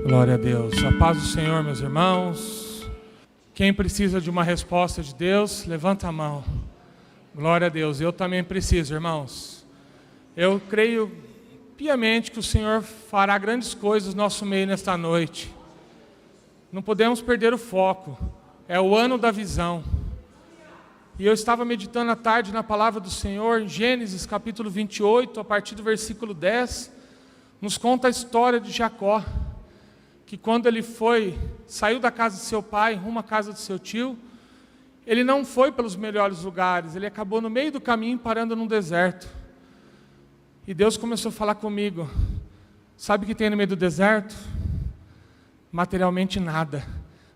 Glória a Deus. A paz do Senhor, meus irmãos. Quem precisa de uma resposta de Deus, levanta a mão. Glória a Deus. Eu também preciso, irmãos. Eu creio piamente que o Senhor fará grandes coisas no nosso meio nesta noite. Não podemos perder o foco. É o ano da visão. E eu estava meditando à tarde na palavra do Senhor, em Gênesis capítulo 28, a partir do versículo 10, nos conta a história de Jacó, que quando ele saiu da casa de seu pai, rumo à casa de seu tio, ele não foi pelos melhores lugares, ele acabou no meio do caminho parando num deserto. E Deus começou a falar comigo, sabe o que tem no meio do deserto? Materialmente nada,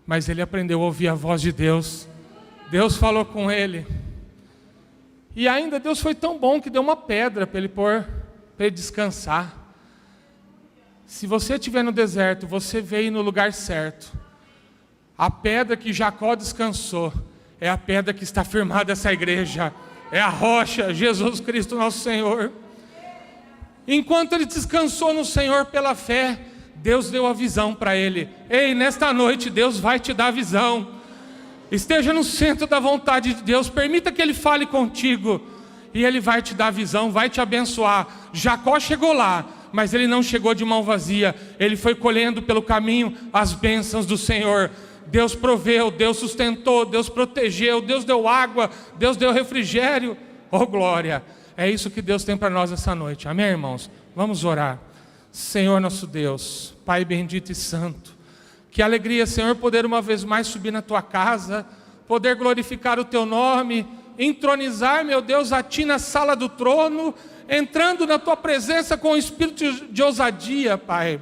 mas ele aprendeu a ouvir a voz de Deus. Deus falou com ele. E ainda Deus foi tão bom que deu uma pedra para ele descansar. Se você estiver no deserto, você veio no lugar certo. A pedra que Jacó descansou é a pedra que está firmada essa igreja. É a rocha, Jesus Cristo nosso Senhor. Enquanto ele descansou no Senhor pela fé, Deus deu a visão para ele. Ei, nesta noite Deus vai te dar a visão. Esteja no centro da vontade de Deus, permita que Ele fale contigo, e Ele vai te dar a visão, vai te abençoar. Jacó chegou lá, mas ele não chegou de mão vazia, ele foi colhendo pelo caminho as bênçãos do Senhor. Deus proveu, Deus sustentou, Deus protegeu, Deus deu água, Deus deu refrigério. Oh glória, é isso que Deus tem para nós essa noite, amém irmãos? Vamos orar. Senhor nosso Deus, Pai bendito e santo, que alegria, Senhor, poder uma vez mais subir na Tua casa, poder glorificar o Teu nome, entronizar, meu Deus, a Ti na sala do trono, entrando na Tua presença com o espírito de ousadia, Pai,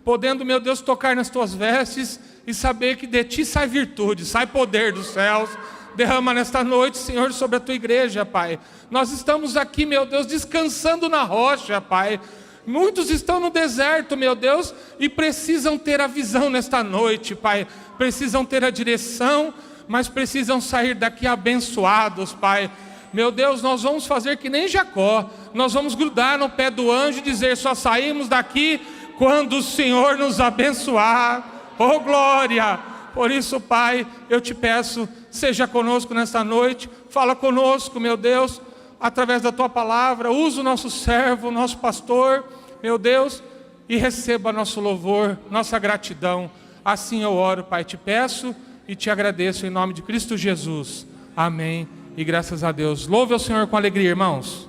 podendo, meu Deus, tocar nas Tuas vestes e saber que de Ti sai virtude, sai poder dos céus. Derrama nesta noite, Senhor, sobre a Tua igreja, Pai. Nós estamos aqui, meu Deus, descansando na rocha, Pai. Muitos estão no deserto, meu Deus, e precisam ter a visão nesta noite, Pai. Precisam ter a direção, mas precisam sair daqui abençoados, Pai. Meu Deus, nós vamos fazer que nem Jacó. Nós vamos grudar no pé do anjo e dizer, só saímos daqui quando o Senhor nos abençoar. Oh glória! Por isso, Pai, eu te peço, seja conosco nesta noite. Fala conosco, meu Deus, através da Tua palavra. Usa o nosso servo, o nosso pastor, meu Deus, e receba nosso louvor, nossa gratidão. Assim eu oro, Pai, te peço e te agradeço em nome de Cristo Jesus. Amém e graças a Deus. Louve ao Senhor com alegria, irmãos.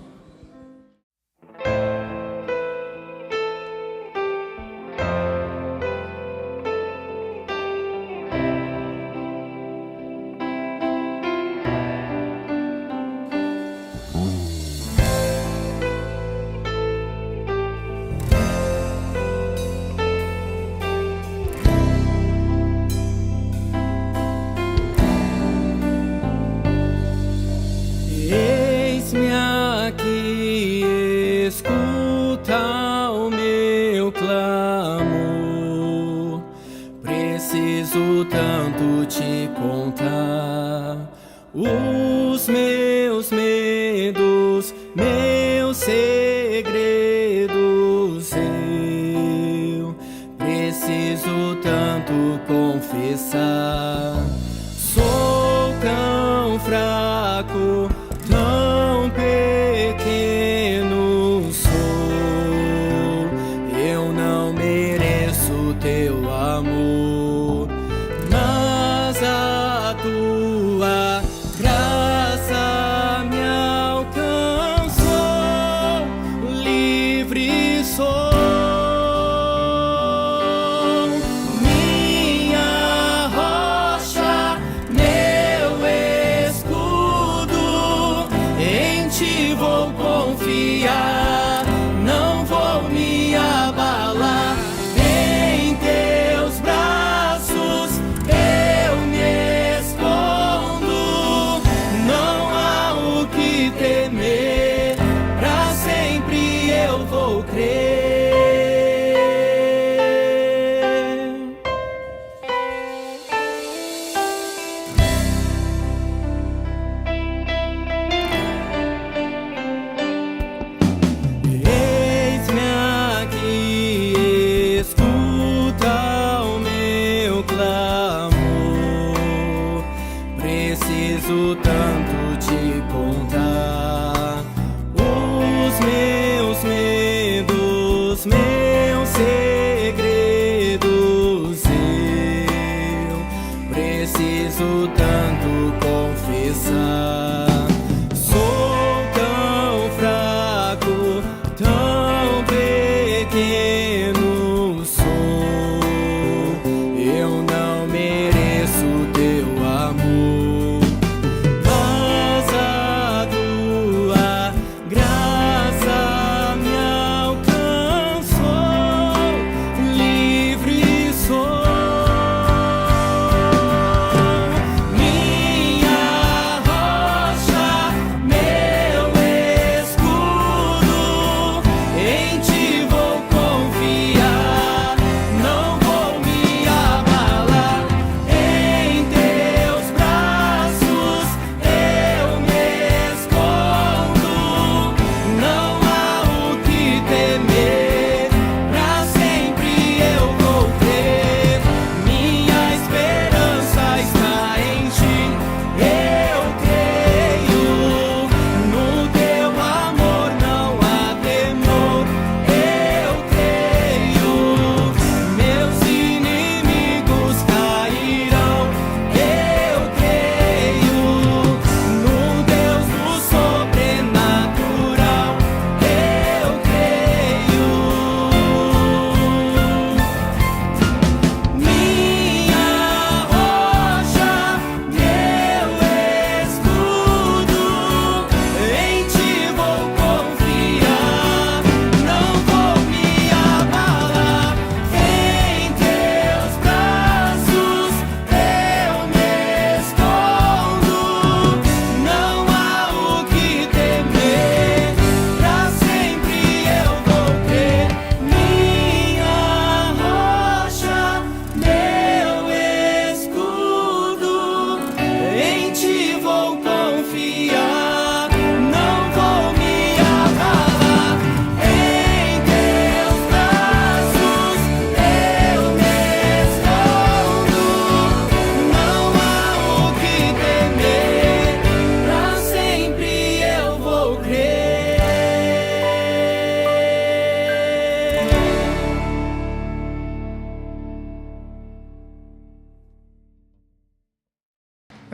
Tanto te contar os meus medos, meus segredos. Eu preciso tanto confessar. Sou tão fraco, tão pequeno sou. Eu não mereço teu amor, mas a tua graça me alcançou, livre sou. Minha rocha, meu escudo, em ti vou confiar, não vou me abalar. Em teus braços eu me escondo, não há o que temer, pra sempre eu vou crer. Eis-me aqui, escuta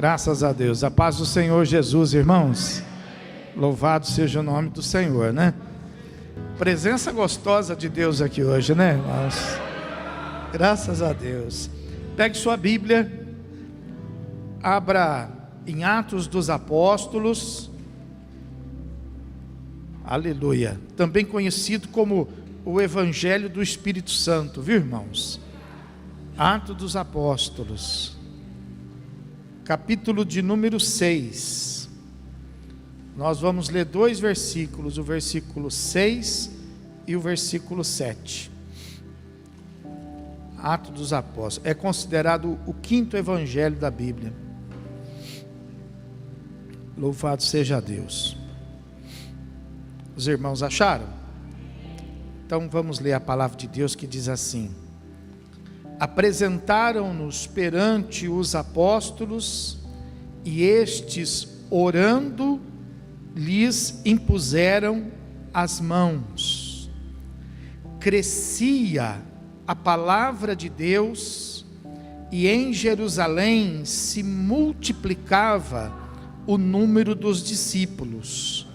Graças a Deus. A paz do Senhor Jesus, irmãos. Louvado seja o nome do Senhor, né? Presença gostosa de Deus aqui hoje, né, irmãos? Graças a Deus. Pegue sua Bíblia, abra em Atos dos Apóstolos. Aleluia. Também conhecido como o Evangelho do Espírito Santo, viu, irmãos? Atos dos Apóstolos, capítulo de número 6. Nós vamos ler 2 versículos, o versículo 6 e o versículo 7. Atos dos Apóstolos, é considerado o 5º evangelho da Bíblia. Louvado seja Deus. Os irmãos acharam? Então vamos ler a palavra de Deus que diz assim: apresentaram-nos perante os apóstolos, e estes, orando, lhes impuseram as mãos. Crescia a palavra de Deus, e em Jerusalém se multiplicava o número dos discípulos.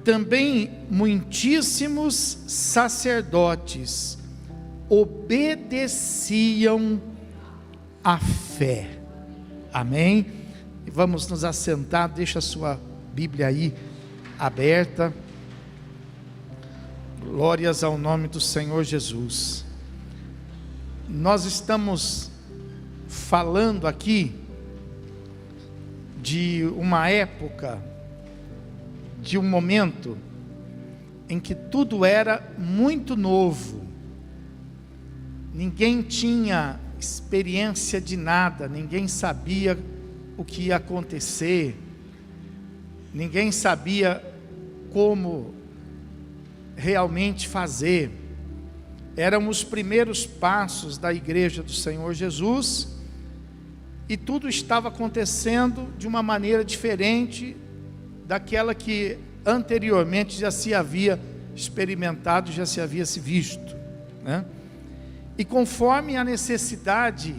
Também muitíssimos sacerdotes obedeciam à fé. Amém? E vamos nos assentar. Deixa a sua Bíblia aí aberta. Glórias ao nome do Senhor Jesus. Nós estamos falando aqui de uma época, de um momento em que tudo era muito novo. Ninguém tinha experiência de nada, ninguém sabia o que ia acontecer, ninguém sabia como realmente fazer. Eram os primeiros passos da igreja do Senhor Jesus, e tudo estava acontecendo de uma maneira diferente daquela que anteriormente já se havia experimentado, já se havia se visto, né? E conforme a necessidade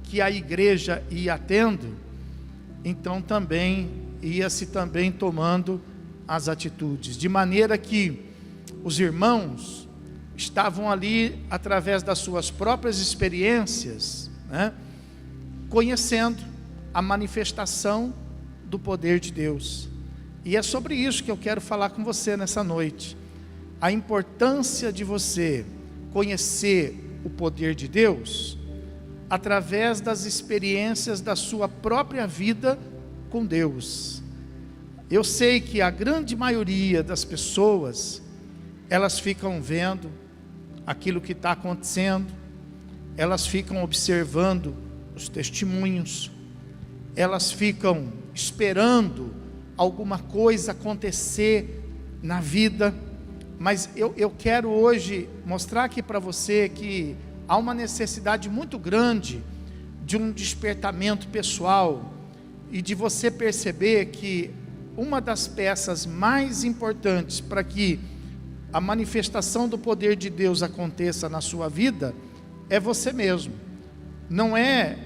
que a igreja ia tendo, então também ia-se também tomando as atitudes, de maneira que os irmãos estavam ali através das suas próprias experiências, né, conhecendo a manifestação do poder de Deus. E é sobre isso que eu quero falar com você nessa noite. A importância de você conhecer o poder de Deus através das experiências da sua própria vida com Deus. Eu sei que a grande maioria das pessoas, elas ficam vendo aquilo que está acontecendo, elas ficam observando os testemunhos, elas ficam esperando alguma coisa acontecer na vida. Mas eu quero hoje mostrar aqui para você que há uma necessidade muito grande de um despertamento pessoal, e de você perceber que uma das peças mais importantes para que a manifestação do poder de Deus aconteça na sua vida é você mesmo. Não é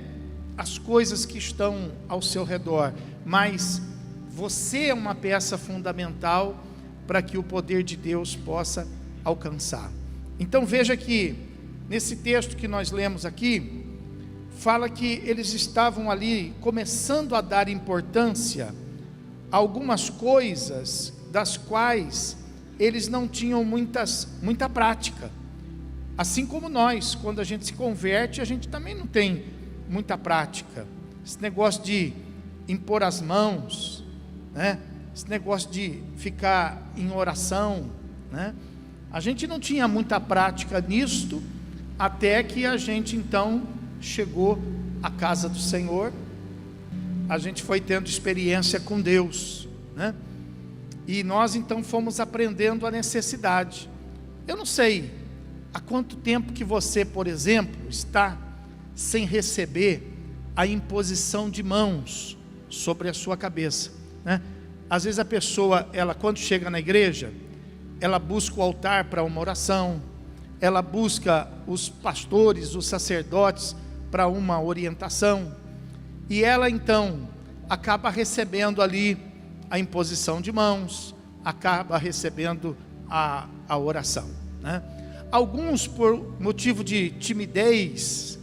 as coisas que estão ao seu redor, mas você é uma peça fundamental para que o poder de Deus possa alcançar. Então veja que nesse texto que nós lemos aqui, fala que eles estavam ali começando a dar importância a algumas coisas das quais eles não tinham muita prática. Assim como nós, quando a gente se converte, a gente também não tem muita prática. Esse negócio de impor as mãos, né? Esse negócio de ficar em oração, né? A gente não tinha muita prática nisto, até que a gente então chegou à casa do Senhor. A gente foi tendo experiência com Deus, né? E nós então fomos aprendendo a necessidade. Eu não sei há quanto tempo que você, por exemplo, está sem receber a imposição de mãos sobre a sua cabeça, né? Às vezes a pessoa, ela quando chega na igreja, ela busca o altar para uma oração, ela busca os pastores, os sacerdotes para uma orientação, e ela então acaba recebendo ali a imposição de mãos, acaba recebendo a oração, né? Alguns por motivo de timidez,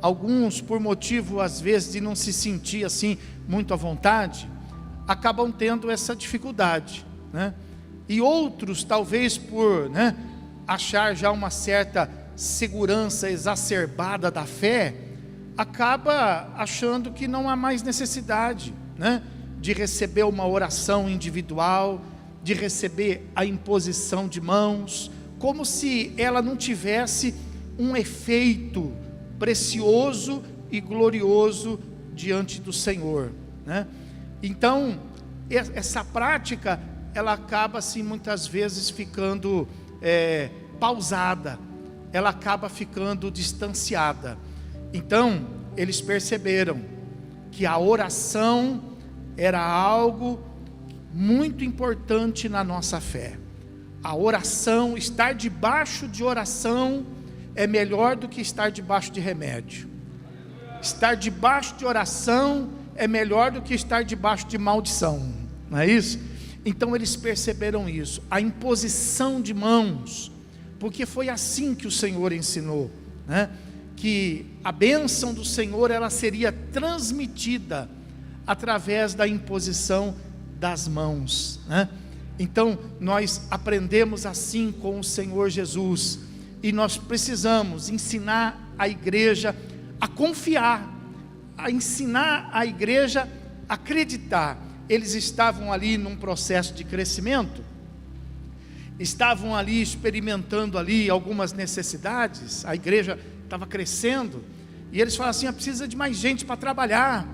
alguns por motivo às vezes de não se sentir assim muito à vontade, acabam tendo essa dificuldade, né? E outros talvez por, né, achar já uma certa segurança exacerbada da fé, acaba achando que não há mais necessidade, né, de receber uma oração individual, de receber a imposição de mãos, como se ela não tivesse um efeito precioso e glorioso diante do Senhor, né? Então, essa prática, ela acaba assim muitas vezes ficando pausada, ela acaba ficando distanciada. Então, eles perceberam que a oração era algo muito importante na nossa fé. A oração, estar debaixo de oração é melhor do que estar debaixo de remédio. Estar debaixo de oração é melhor do que estar debaixo de maldição, não é isso? Então eles perceberam isso, a imposição de mãos, porque foi assim que o Senhor ensinou, né? Que a bênção do Senhor, ela seria transmitida através da imposição das mãos, né? Então nós aprendemos assim com o Senhor Jesus, e nós precisamos ensinar a igreja a confiar, a ensinar a igreja a acreditar. Eles estavam ali num processo de crescimento, estavam ali experimentando ali algumas necessidades, a igreja estava crescendo, e eles falaram assim, precisa de mais gente para trabalhar,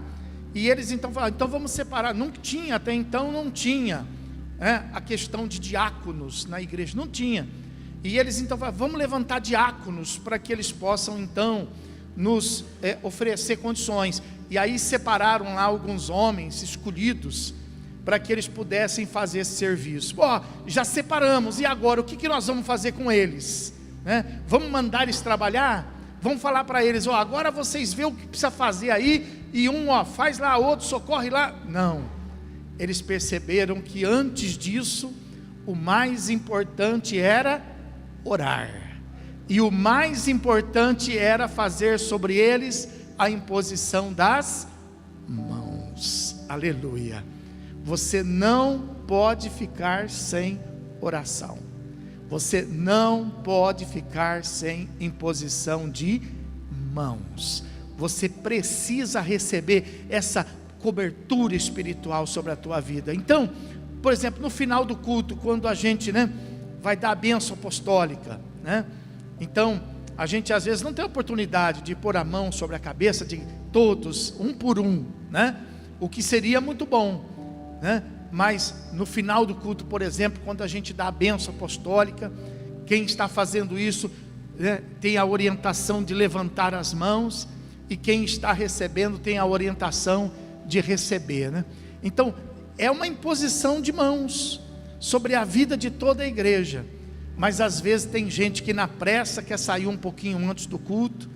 e eles então falaram, então vamos separar. Não tinha, até então não tinha, a questão de diáconos na igreja, não tinha, e eles então falaram, vamos levantar diáconos, para que eles possam então nos oferecer condições. E aí separaram lá alguns homens escolhidos, para que eles pudessem fazer esse serviço. Já separamos, e agora o que nós vamos fazer com eles, né? Vamos mandar eles trabalhar? Vamos falar para eles, agora vocês vê o que precisa fazer aí, e um faz lá, outro socorre lá. Não, eles perceberam que antes disso, o mais importante era orar, e o mais importante era fazer sobre eles a imposição das mãos. Aleluia. Você não pode ficar sem oração, você não pode ficar sem imposição de mãos. Você precisa receber essa cobertura espiritual sobre a tua vida. Então, por exemplo, no final do culto, quando a gente, vai dar a bênção apostólica, então a gente às vezes não tem oportunidade de pôr a mão sobre a cabeça de todos, um por um, o que seria muito bom, mas no final do culto, por exemplo, quando a gente dá a bênção apostólica, quem está fazendo isso, tem a orientação de levantar as mãos, e quem está recebendo tem a orientação de receber, Então é uma imposição de mãos sobre a vida de toda a igreja. Mas às vezes tem gente que na pressa quer sair um pouquinho antes do culto,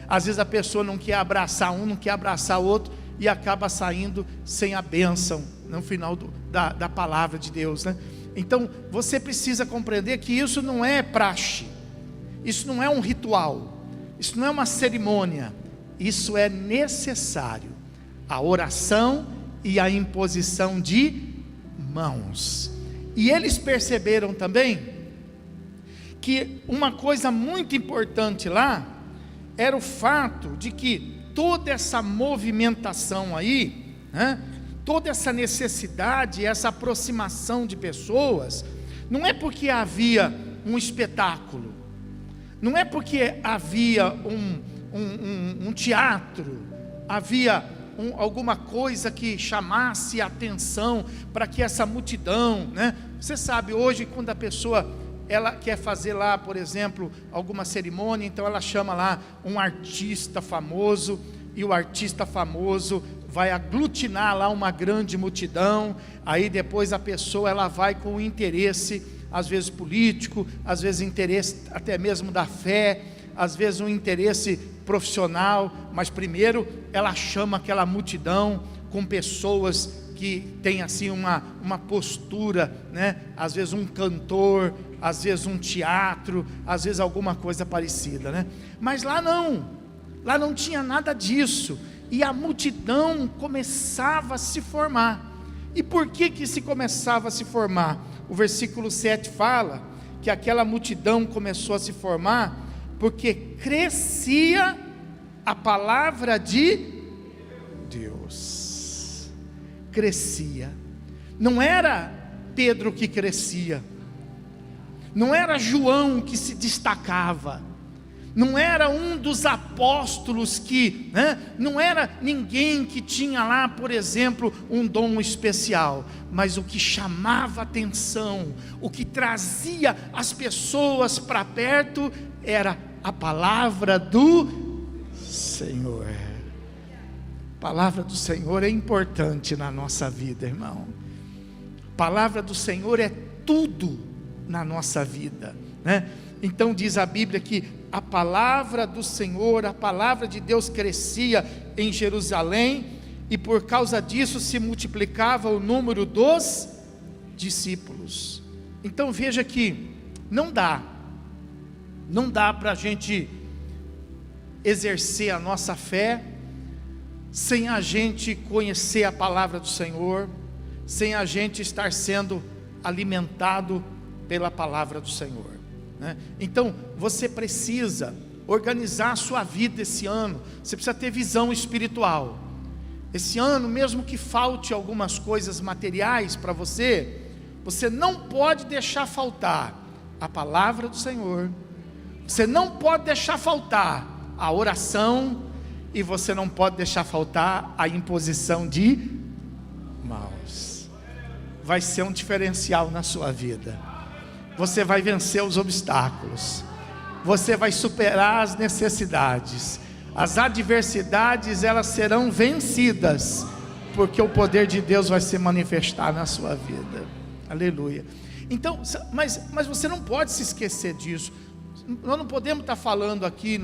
às vezes a pessoa não quer abraçar um, não quer abraçar o outro, e acaba saindo sem a bênção no final da palavra de Deus, Então você precisa compreender que isso não é praxe, isso não é um ritual, isso não é uma cerimônia, isso é necessário, a oração e a imposição de mãos. E eles perceberam também que uma coisa muito importante lá era o fato de que toda essa movimentação aí, toda essa necessidade, essa aproximação de pessoas, não é porque havia um espetáculo, não é porque havia um teatro, havia alguma coisa que chamasse a atenção para que essa multidão, Você sabe, hoje quando a pessoa ela quer fazer lá, por exemplo, alguma cerimônia, então ela chama lá um artista famoso, e o artista famoso vai aglutinar lá uma grande multidão. Aí depois a pessoa ela vai com interesse, às vezes político, às vezes interesse até mesmo da fé, às vezes um interesse profissional, mas primeiro ela chama aquela multidão com pessoas que têm assim uma postura, né? Às vezes um cantor, às vezes um teatro, às vezes alguma coisa parecida, né? Mas lá não tinha nada disso, e a multidão começava a se formar. E por que se começava a se formar? O versículo 7 fala que aquela multidão começou a se formar porque crescia a palavra de Deus. Crescia. Não era Pedro que crescia, não era João que se destacava, não era um dos apóstolos que, né? Não era ninguém que tinha lá, por exemplo, um dom especial, mas o que chamava atenção, o que trazia as pessoas para perto, era a palavra do Senhor. A palavra do Senhor é importante na nossa vida, irmão. A palavra do Senhor é tudo na nossa vida, né? Então diz a Bíblia que a palavra do Senhor, a palavra de Deus crescia em Jerusalém, e por causa disso se multiplicava o número dos discípulos. Então veja que não dá para a gente exercer a nossa fé sem a gente conhecer a palavra do Senhor, sem a gente estar sendo alimentado pela palavra do Senhor. Então você precisa organizar a sua vida esse ano. Você precisa ter visão espiritual. Esse ano, mesmo que falte algumas coisas materiais para você, você não pode deixar faltar a palavra do Senhor, você não pode deixar faltar a oração, e você não pode deixar faltar a imposição de mãos. Vai ser um diferencial na sua vida. Você vai vencer os obstáculos, você vai superar as necessidades, as adversidades, elas serão vencidas, porque o poder de Deus vai se manifestar na sua vida. Aleluia. Então, mas você não pode se esquecer disso. Nós não podemos estar falando aqui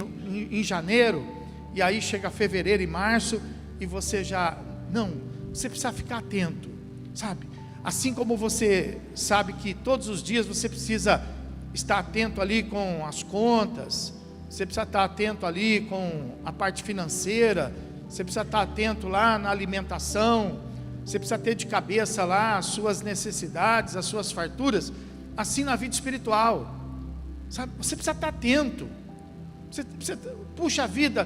em janeiro, e aí chega fevereiro e março, e você já, não, você precisa ficar atento, sabe? Assim como você sabe que todos os dias você precisa estar atento ali com as contas, você precisa estar atento ali com a parte financeira, você precisa estar atento lá na alimentação, você precisa ter de cabeça lá as suas necessidades, as suas farturas, assim na vida espiritual, sabe? Você precisa estar atento. Você precisa, puxa vida,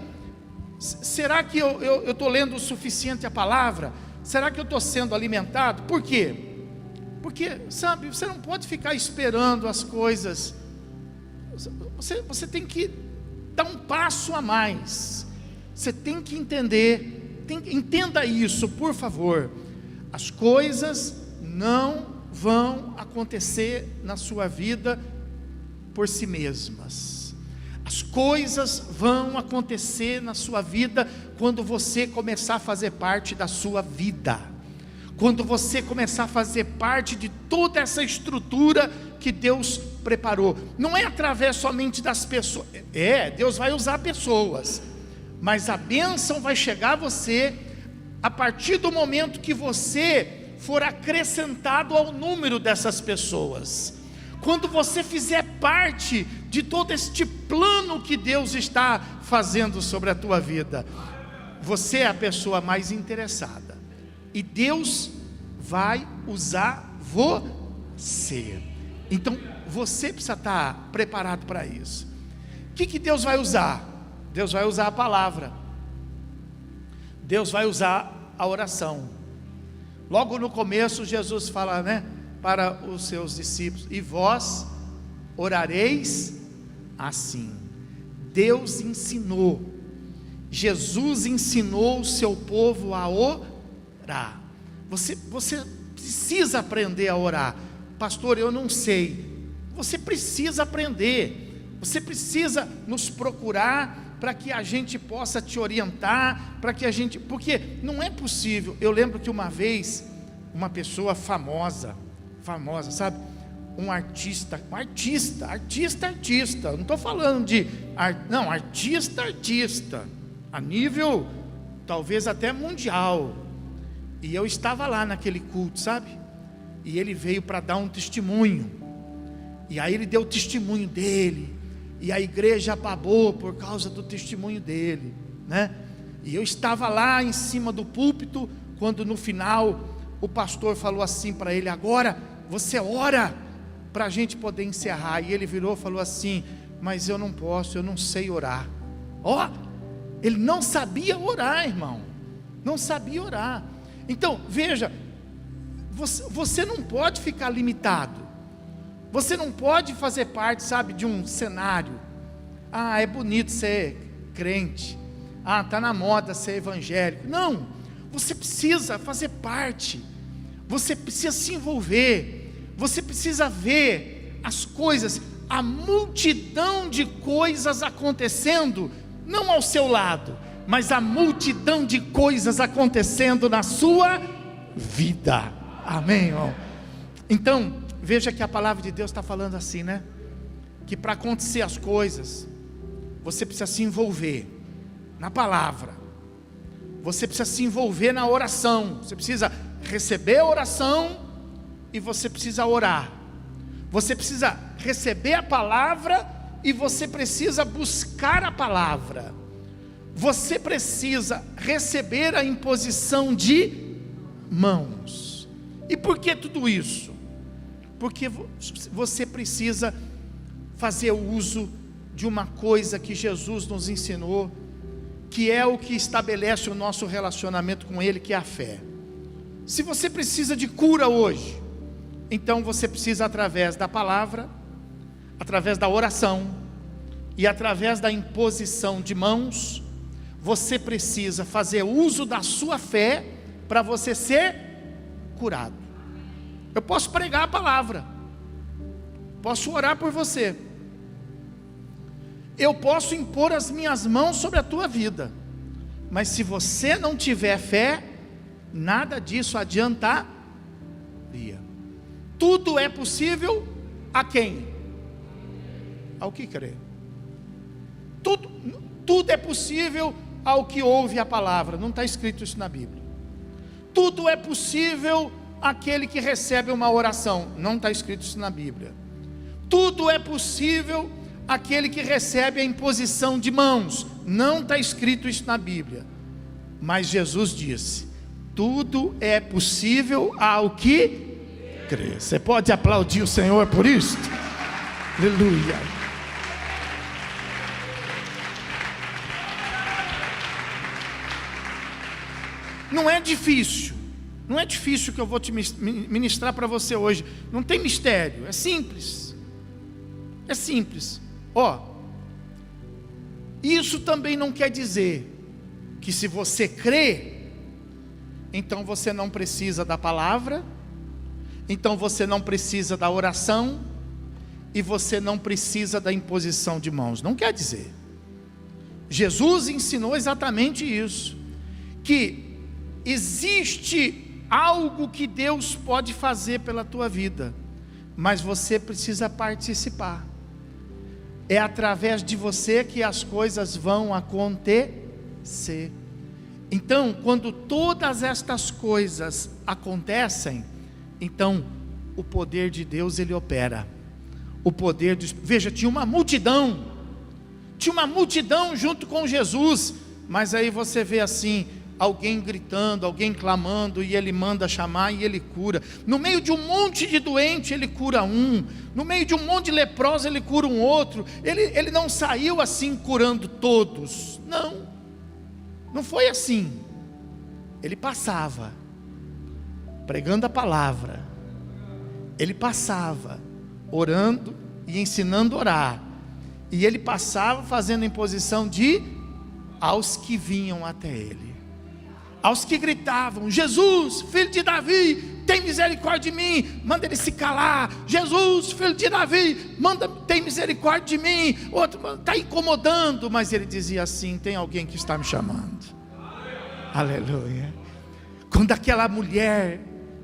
será que eu estou lendo o suficiente a palavra? Será que eu estou sendo alimentado? Por quê? Porque, sabe, você não pode ficar esperando as coisas. Você tem que dar um passo a mais. Você tem que entender. Entenda isso, por favor. As coisas não vão acontecer na sua vida por si mesmas. As coisas vão acontecer na sua vida quando você começar a fazer parte da sua vida, quando você começar a fazer parte de toda essa estrutura que Deus preparou. Não é através somente das pessoas, Deus vai usar pessoas, mas a bênção vai chegar a você a partir do momento que você for acrescentado ao número dessas pessoas. Quando você fizer parte de todo este plano que Deus está fazendo sobre a tua vida, você é a pessoa mais interessada, e Deus vai usar você. Então você precisa estar preparado para isso. O que Deus vai usar? Deus vai usar a palavra, Deus vai usar a oração. Logo no começo Jesus fala, né, para os seus discípulos: e vós orareis assim. Deus ensinou, Jesus ensinou o seu povo a orar. Você precisa aprender a orar. Pastor, eu não sei. Você precisa aprender. Você precisa nos procurar para que a gente possa te orientar, porque não é possível. Eu lembro que uma vez uma pessoa famosa, sabe? Um artista, não estou falando de artista, a nível talvez até mundial. E eu estava lá naquele culto, sabe? E ele veio para dar um testemunho. E aí ele deu o testemunho dele. E a igreja babou por causa do testemunho dele, né? E eu estava lá em cima do púlpito, quando no final o pastor falou assim para ele: agora você ora para a gente poder encerrar. E ele virou e falou assim: mas eu não posso, eu não sei orar. Ó, ele não sabia orar, irmão. Não sabia orar. Então, veja, você não pode ficar limitado. Você não pode fazer parte, sabe, de um cenário. Ah, é bonito ser crente. Ah, está na moda ser evangélico. Não, você precisa fazer parte. Você precisa se envolver. Você precisa ver as coisas, a multidão de coisas acontecendo, não ao seu lado, mas a multidão de coisas acontecendo na sua vida. Amém, irmão? Então, veja que a palavra de Deus está falando assim, né? Que para acontecer as coisas, você precisa se envolver na palavra. Você precisa se envolver na oração. Você precisa receber a oração e você precisa orar. Você precisa receber a palavra e você precisa buscar a palavra. Você precisa receber a imposição de mãos. E por que tudo isso? Porque você precisa fazer uso de uma coisa que Jesus nos ensinou, que é o que estabelece o nosso relacionamento com Ele, que é a fé. Se você precisa de cura hoje, então você precisa, através da palavra, através da oração e através da imposição de mãos, você precisa fazer uso da sua fé para você ser curado. Eu posso pregar a palavra, posso orar por você, eu posso impor as minhas mãos sobre a tua vida, mas se você não tiver fé, nada disso adiantaria. Tudo é possível a quem? Ao que crê. Tudo é possível ao que ouve a palavra. Não está escrito isso na Bíblia. Tudo é possível àquele que recebe uma oração. Não está escrito isso na Bíblia. Tudo é possível àquele que recebe a imposição de mãos. Não está escrito isso na Bíblia. Mas Jesus disse: tudo é possível ao que crê. Você pode aplaudir o Senhor por isso? Aleluia. Não é difícil. Não é difícil o que eu vou te ministrar para você hoje. Não tem mistério, é simples. É simples. Ó, isso também não quer dizer que se você crê, então você não precisa da palavra, então você não precisa da oração, e você não precisa da imposição de mãos. Não quer dizer. Jesus ensinou exatamente isso, que existe algo que Deus pode fazer pela tua vida, mas você precisa participar. É através de você que as coisas vão acontecer. Então, quando todas estas coisas acontecem, então o poder de Deus ele opera. O poder de... Veja, tinha uma multidão junto com Jesus, mas aí você vê assim, alguém gritando, alguém clamando, e ele manda chamar e ele cura. No meio de um monte de doente ele cura um, no meio de um monte de leprosos ele cura um outro. Ele não saiu assim curando todos, não foi assim. Ele passava pregando a palavra, ele passava orando e ensinando a orar, e ele passava fazendo imposição de aos que vinham até ele, aos que gritavam: Jesus, filho de Davi, tem misericórdia de mim. Manda ele se calar. Jesus, filho de Davi, tem misericórdia de mim. Outro está incomodando, mas ele dizia assim: tem alguém que está me chamando. Aleluia. Quando aquela mulher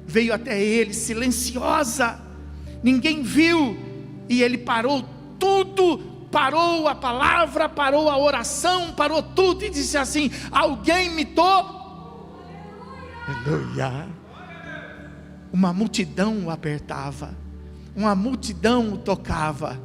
veio até ele silenciosa, ninguém viu, e ele parou tudo, parou a palavra, parou a oração, parou tudo e disse assim: alguém me tocou. Aleluia. Uma multidão o apertava, uma multidão o tocava,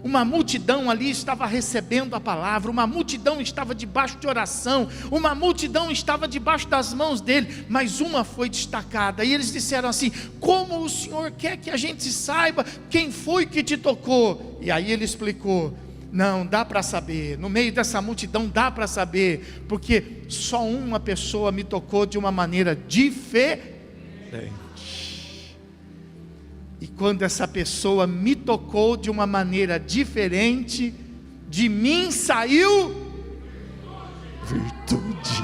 uma multidão ali estava recebendo a palavra, uma multidão estava debaixo de oração, uma multidão estava debaixo das mãos dele, mas uma foi destacada, e eles disseram assim: como o Senhor quer que a gente saiba quem foi que te tocou? E aí ele explicou: não, dá para saber, no meio dessa multidão dá para saber, porque só uma pessoa me tocou de uma maneira diferente. E quando essa pessoa me tocou de uma maneira diferente, de mim saiu virtude.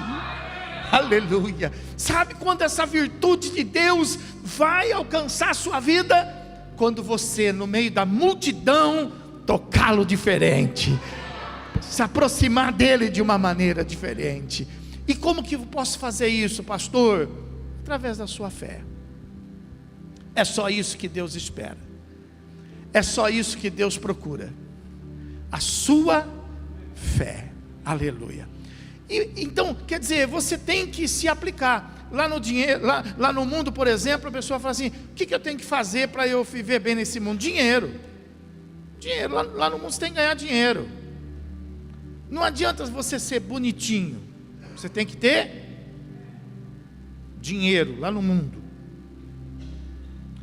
Aleluia. Sabe quando essa virtude de Deus vai alcançar a sua vida? Quando você, no meio da multidão, tocá-lo diferente, se aproximar dele de uma maneira diferente. E como que eu posso fazer isso, pastor? Através da sua fé. É só isso que Deus espera, é só isso que Deus procura, a sua fé. Aleluia. Então, quer dizer, você tem que se aplicar. Lá no dinheiro, lá no mundo, por exemplo, a pessoa fala assim: o que eu tenho que fazer para eu viver bem nesse mundo? Dinheiro. Lá no mundo você tem que ganhar dinheiro. Não adianta você ser bonitinho, você tem que ter dinheiro lá no mundo.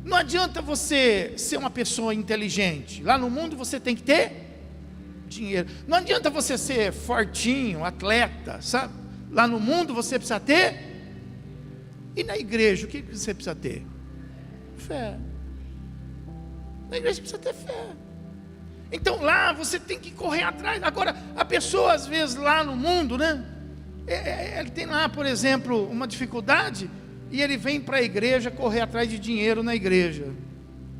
Não adianta você ser uma pessoa inteligente, lá no mundo você tem que ter dinheiro. Não adianta você ser fortinho, atleta, sabe? Lá no mundo você precisa ter. E na igreja, o que você precisa ter? Fé. Na igreja precisa ter fé. Então lá você tem que correr atrás. Agora, a pessoa às vezes lá no mundo, né? Ele tem lá, por exemplo, uma dificuldade, e ele vem para a igreja correr atrás de dinheiro na igreja.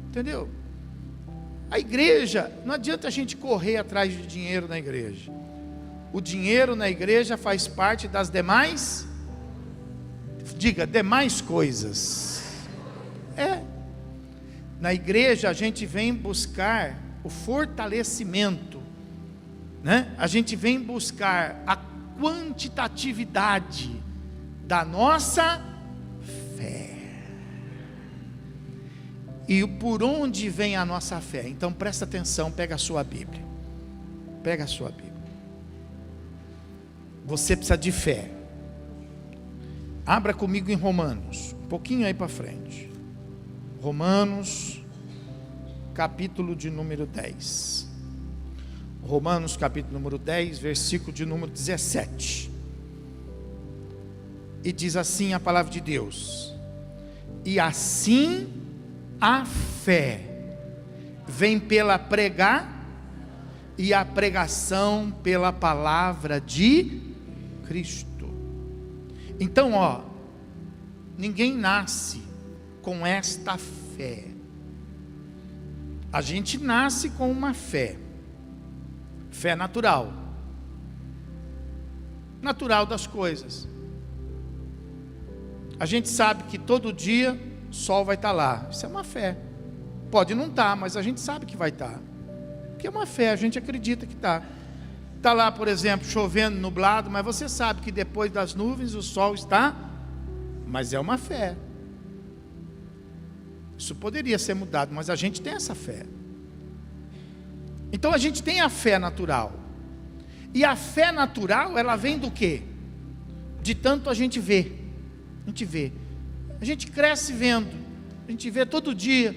Entendeu? A igreja, não adianta a gente correr atrás de dinheiro na igreja. O dinheiro na igreja faz parte das demais, diga, demais coisas. Na igreja a gente vem buscar o fortalecimento, né? A gente vem buscar a quantitatividade da nossa fé. E por onde vem a nossa fé? Então presta atenção, pega a sua Bíblia. Pega a sua Bíblia. Você precisa de fé. Abra comigo em Romanos, um pouquinho aí para frente. Romanos, capítulo de número 10. Romanos, capítulo número 10, versículo de número 17. E diz assim a palavra de Deus: e assim a fé vem pela pregar, e a pregação pela palavra de Cristo. Então, ninguém nasce com esta fé. A gente nasce com uma fé natural, natural das coisas. A gente sabe que todo dia o sol vai estar lá, isso é uma fé. Pode não estar, mas a gente sabe que vai estar, porque é uma fé, a gente acredita que está. Está lá, por exemplo, chovendo, nublado, mas você sabe que depois das nuvens o sol está, mas é uma fé. Isso poderia ser mudado, mas a gente tem essa fé. Então a gente tem a fé natural. E a fé natural, ela vem do quê? De tanto a gente vê. A gente vê. A gente cresce vendo. A gente vê todo dia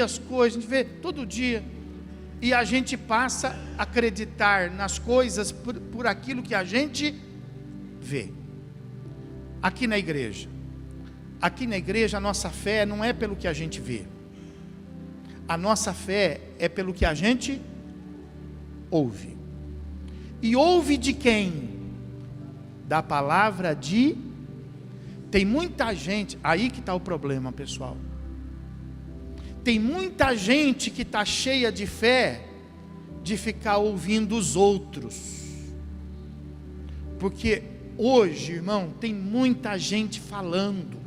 as coisas, a gente vê todo dia. E a gente passa a acreditar nas coisas por aquilo que a gente vê. Aqui na igreja a nossa fé não é pelo que a gente vê. A nossa fé é pelo que a gente ouve. E ouve de quem? Da palavra de... Tem muita gente, aí que está o problema, pessoal. Tem muita gente que está cheia de fé, de ficar ouvindo os outros. Porque hoje, irmão, tem muita gente falando.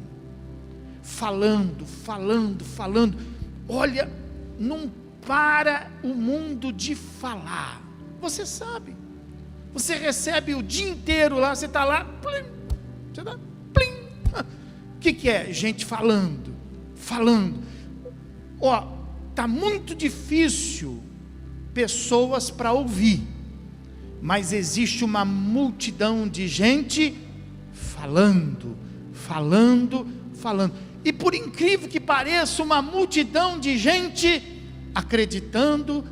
Olha, não para o mundo de falar. Você sabe. Você recebe o dia inteiro lá, você está lá, plim, você está, plim. O que é? Gente falando. Ó, tá muito difícil pessoas para ouvir, mas existe uma multidão de gente falando. E por incrível que pareça, uma multidão de gente acreditando.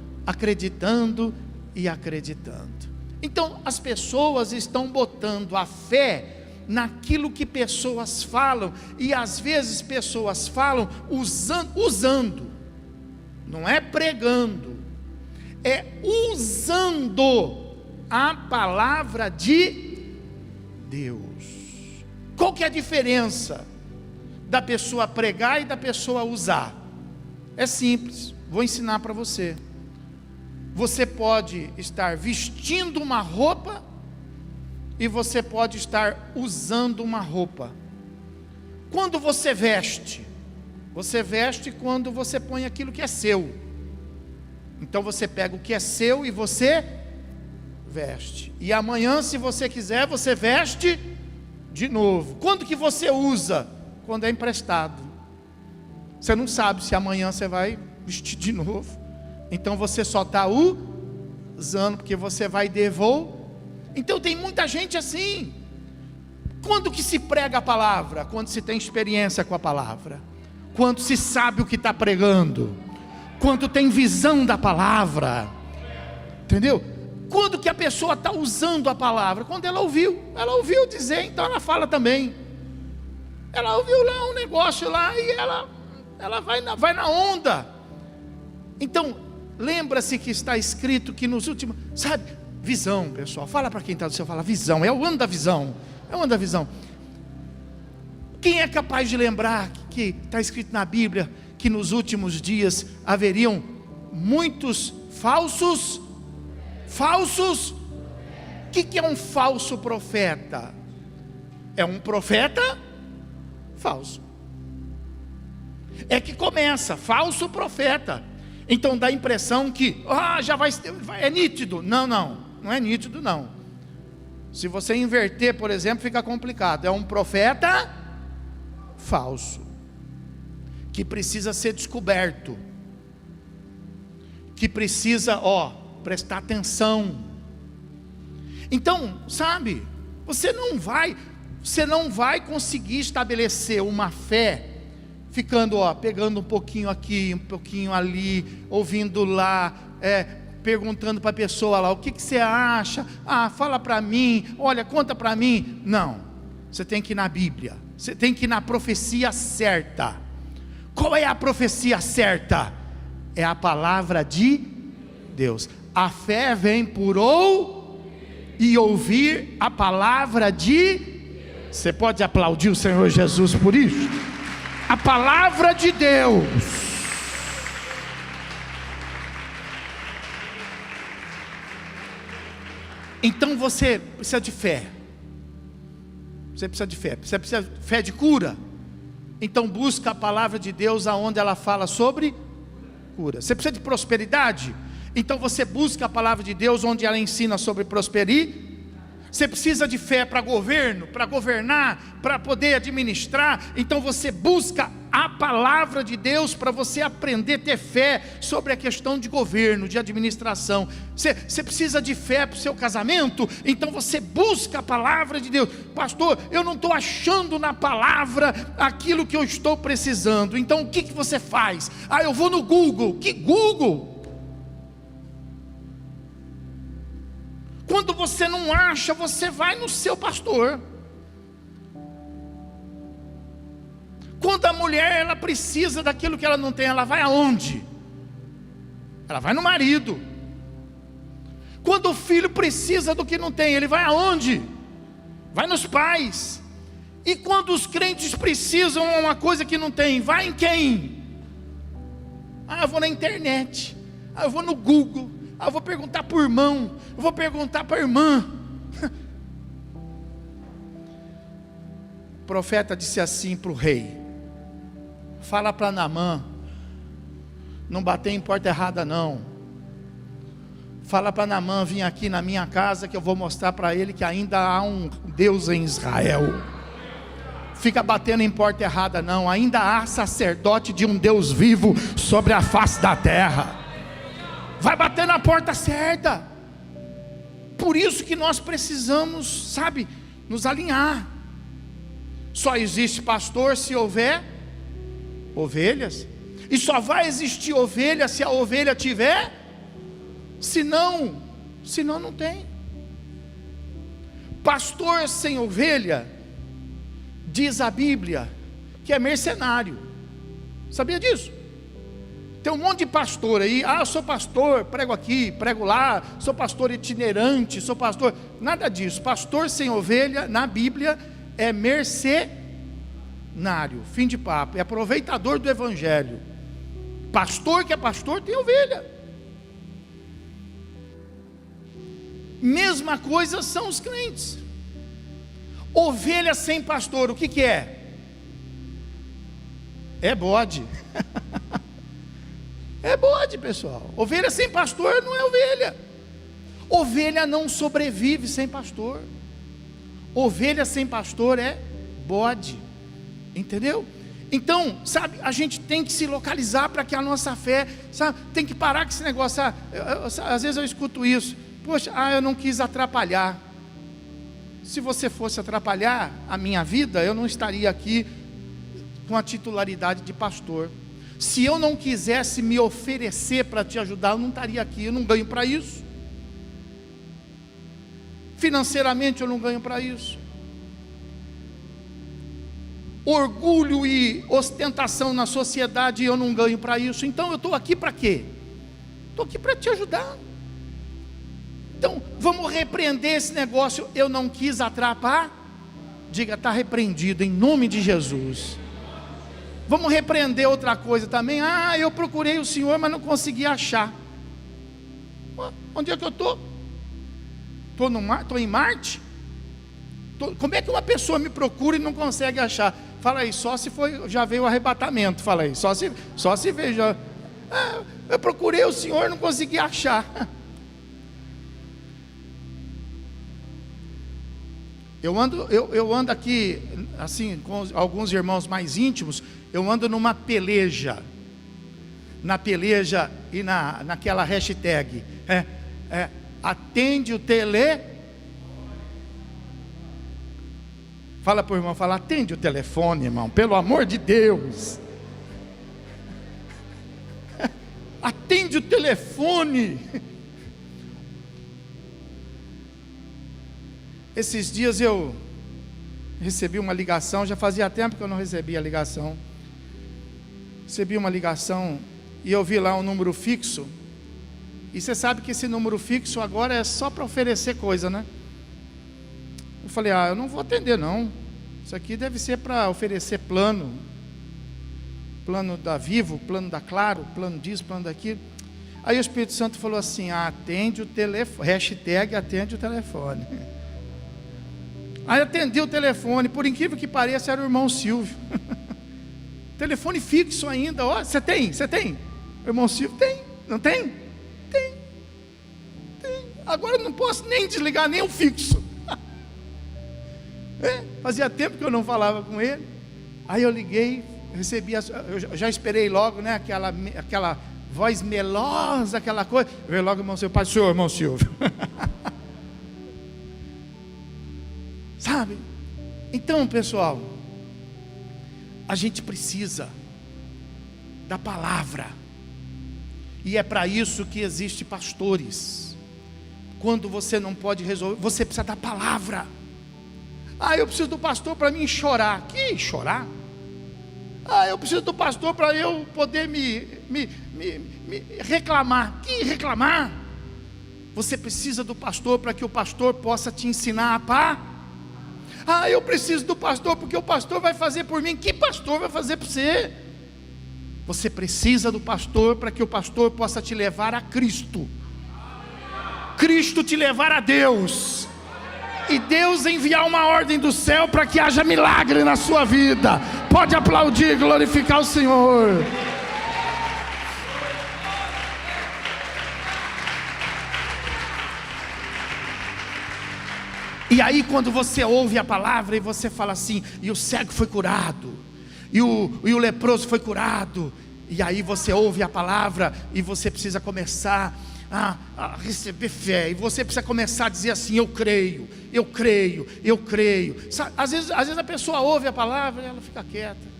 Então as pessoas estão botando a fé naquilo que pessoas falam, e às vezes pessoas falam usando, não é pregando, é usando a palavra de Deus. Qual que é a diferença da pessoa pregar e da pessoa usar? É simples, vou ensinar para você. Você pode estar vestindo uma roupa e você pode estar usando uma roupa. Quando você veste quando você põe aquilo que é seu. Então você pega o que é seu e você veste. E amanhã, se você quiser, você veste de novo. Quando que você usa? Quando é emprestado. Você não sabe se amanhã você vai vestir de novo. Então você só está usando, porque você vai devolver. Então tem muita gente assim. Quando que se prega a palavra? Quando se tem experiência com a palavra. Quando se sabe o que está pregando. Quando tem visão da palavra. Entendeu? Quando que a pessoa está usando a palavra? Quando ela ouviu dizer, então ela fala também. Ela ouviu lá um negócio lá e ela vai na onda. Então, lembra-se que está escrito que nos últimos, sabe, visão, pessoal, fala para quem está do seu, fala visão, é o ano da visão, quem é capaz de lembrar que está escrito na Bíblia, que nos últimos dias haveriam muitos falsos, o que é um falso profeta? É um profeta falso, é que começa, falso profeta. Então dá a impressão que já é nítido. Não é nítido não. Se você inverter, por exemplo, fica complicado. É um profeta falso, que precisa ser descoberto, que precisa prestar atenção. Então, sabe, você não vai conseguir estabelecer uma fé ficando, pegando um pouquinho aqui, um pouquinho ali, ouvindo lá, perguntando para a pessoa lá, o que você acha? Fala para mim, olha, conta para mim. Não, você tem que ir na Bíblia, você tem que ir na profecia certa. Qual é a profecia certa? É a palavra de Deus. A fé vem por ouvir a palavra de Deus. Você pode aplaudir o Senhor Jesus por isso? A palavra de Deus. Então você precisa de fé. Você precisa de fé de cura. Então busca a palavra de Deus aonde ela fala sobre cura. Você precisa de prosperidade. Então você busca a palavra de Deus onde ela ensina sobre prosperidade. Você precisa de fé para governo, para governar, para poder administrar. Então você busca a palavra de Deus para você aprender a ter fé sobre a questão de governo, de administração. Você precisa de fé para o seu casamento. Então você busca a palavra de Deus. Pastor, eu não estou achando na palavra aquilo que eu estou precisando. Então o que você faz? Eu vou no Google. Que Google? Quando você não acha, você vai no seu pastor. Quando a mulher ela precisa daquilo que ela não tem, ela vai aonde? Ela vai no marido. Quando o filho precisa do que não tem, ele vai aonde? Vai nos pais. E quando os crentes precisam de uma coisa que não tem, vai em quem? Eu vou na internet, eu vou no Google, eu vou perguntar para o irmão, eu vou perguntar para a irmã. O profeta disse assim para o rei: fala para Naamã não bater em porta errada não. Fala para Naamã vir aqui na minha casa, que eu vou mostrar para ele que ainda há um Deus em Israel. fica batendo em porta errada não. Ainda há sacerdote de um Deus vivo sobre a face da terra. Vai bater na porta certa. Por isso que nós precisamos, sabe, nos alinhar. Só existe pastor se houver ovelhas. E só vai existir ovelha se a ovelha tiver. Senão não tem. Pastor sem ovelha, diz a Bíblia, que é mercenário. Sabia disso? Tem um monte de pastor aí. Eu sou pastor, prego aqui, prego lá, sou pastor itinerante, sou pastor. Nada disso. Pastor sem ovelha, na Bíblia, é mercenário. Fim de papo. É aproveitador do evangelho. Pastor que é pastor tem ovelha. Mesma coisa são os crentes. Ovelha sem pastor, o que é? É bode. É bode, pessoal. Ovelha sem pastor não é ovelha. Ovelha não sobrevive sem pastor. Ovelha sem pastor é bode. Entendeu? Então, sabe, a gente tem que se localizar para que a nossa fé, sabe, tem que parar com esse negócio. Às vezes eu escuto isso. Poxa, eu não quis atrapalhar. Se você fosse atrapalhar a minha vida, eu não estaria aqui com a titularidade de pastor. Se eu não quisesse me oferecer para te ajudar, eu não estaria aqui. Eu não ganho para isso. Financeiramente eu não ganho para isso. Orgulho e ostentação na sociedade eu não ganho para isso. Então eu estou aqui para quê? Estou aqui para te ajudar. Então, vamos repreender esse negócio. Eu não quis atrapalhar. Diga, está repreendido em nome de Jesus. Vamos repreender outra coisa também. Eu procurei o Senhor, mas não consegui achar. Onde é que eu estou? Estou em Marte? Como é que uma pessoa me procura e não consegue achar? Fala aí, só se já veio o arrebatamento. Fala aí, só se veio. Eu procurei o Senhor e não consegui achar. Eu ando aqui, assim, com alguns irmãos mais íntimos, eu ando numa peleja. Na peleja e naquela hashtag. Atende o tele. Fala para o irmão, atende o telefone, irmão, pelo amor de Deus. Atende o telefone. Esses dias eu recebi uma ligação, já fazia tempo que eu não recebia a ligação. Recebi uma ligação e eu vi lá um número fixo. E você sabe que esse número fixo agora é só para oferecer coisa, né? Eu falei, eu não vou atender não. Isso aqui deve ser para oferecer plano. Plano da Vivo, plano da Claro, plano disso, plano daquilo. Aí o Espírito Santo falou assim, atende o telefone, hashtag atende o telefone. Aí atendi o telefone, por incrível que pareça, era o irmão Silvio. Telefone fixo ainda, você tem? O irmão Silvio tem, não tem? Tem. Agora eu não posso nem desligar nem o fixo. Fazia tempo que eu não falava com ele. Aí eu liguei, eu já esperei logo, né? Aquela voz melosa, aquela coisa. Veio logo o irmão Silvio, pai, senhor, irmão Silvio. Sabe? Então, pessoal, a gente precisa da palavra. E é para isso que existem pastores. Quando você não pode resolver, você precisa da palavra. Eu preciso do pastor para mim chorar. Que chorar? Eu preciso do pastor para eu poder me reclamar. Que reclamar? Você precisa do pastor para que o pastor possa te ensinar a pá. Eu preciso do pastor porque o pastor vai fazer por mim. Que pastor vai fazer por você? Você precisa do pastor para que o pastor possa te levar a Cristo. Cristo te levar a Deus. E Deus enviar uma ordem do céu para que haja milagre na sua vida. Pode aplaudir e glorificar o Senhor. E aí quando você ouve a palavra e você fala assim, e o cego foi curado, e o leproso foi curado, e aí você ouve a palavra e você precisa começar a receber fé, e você precisa começar a dizer assim: eu creio, eu creio, eu creio. Às vezes a pessoa ouve a palavra e ela fica quieta.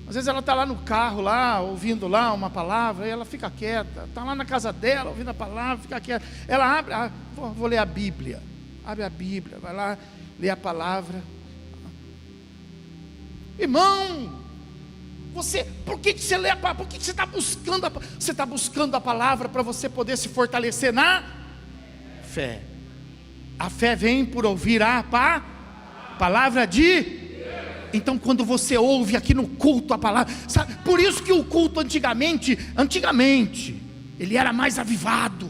Às vezes ela está lá no carro, lá, ouvindo lá uma palavra, e ela fica quieta. Está lá na casa dela, ouvindo a palavra, fica quieta. Ela abre, vou ler a Bíblia. Abre a Bíblia, vai lá, lê a palavra. Irmão, por que você lê a palavra? Por que você está buscando você está buscando a palavra para você poder se fortalecer na fé. A fé vem por ouvir a palavra de... Então quando você ouve aqui no culto a palavra, sabe, por isso que o culto antigamente, ele era mais avivado,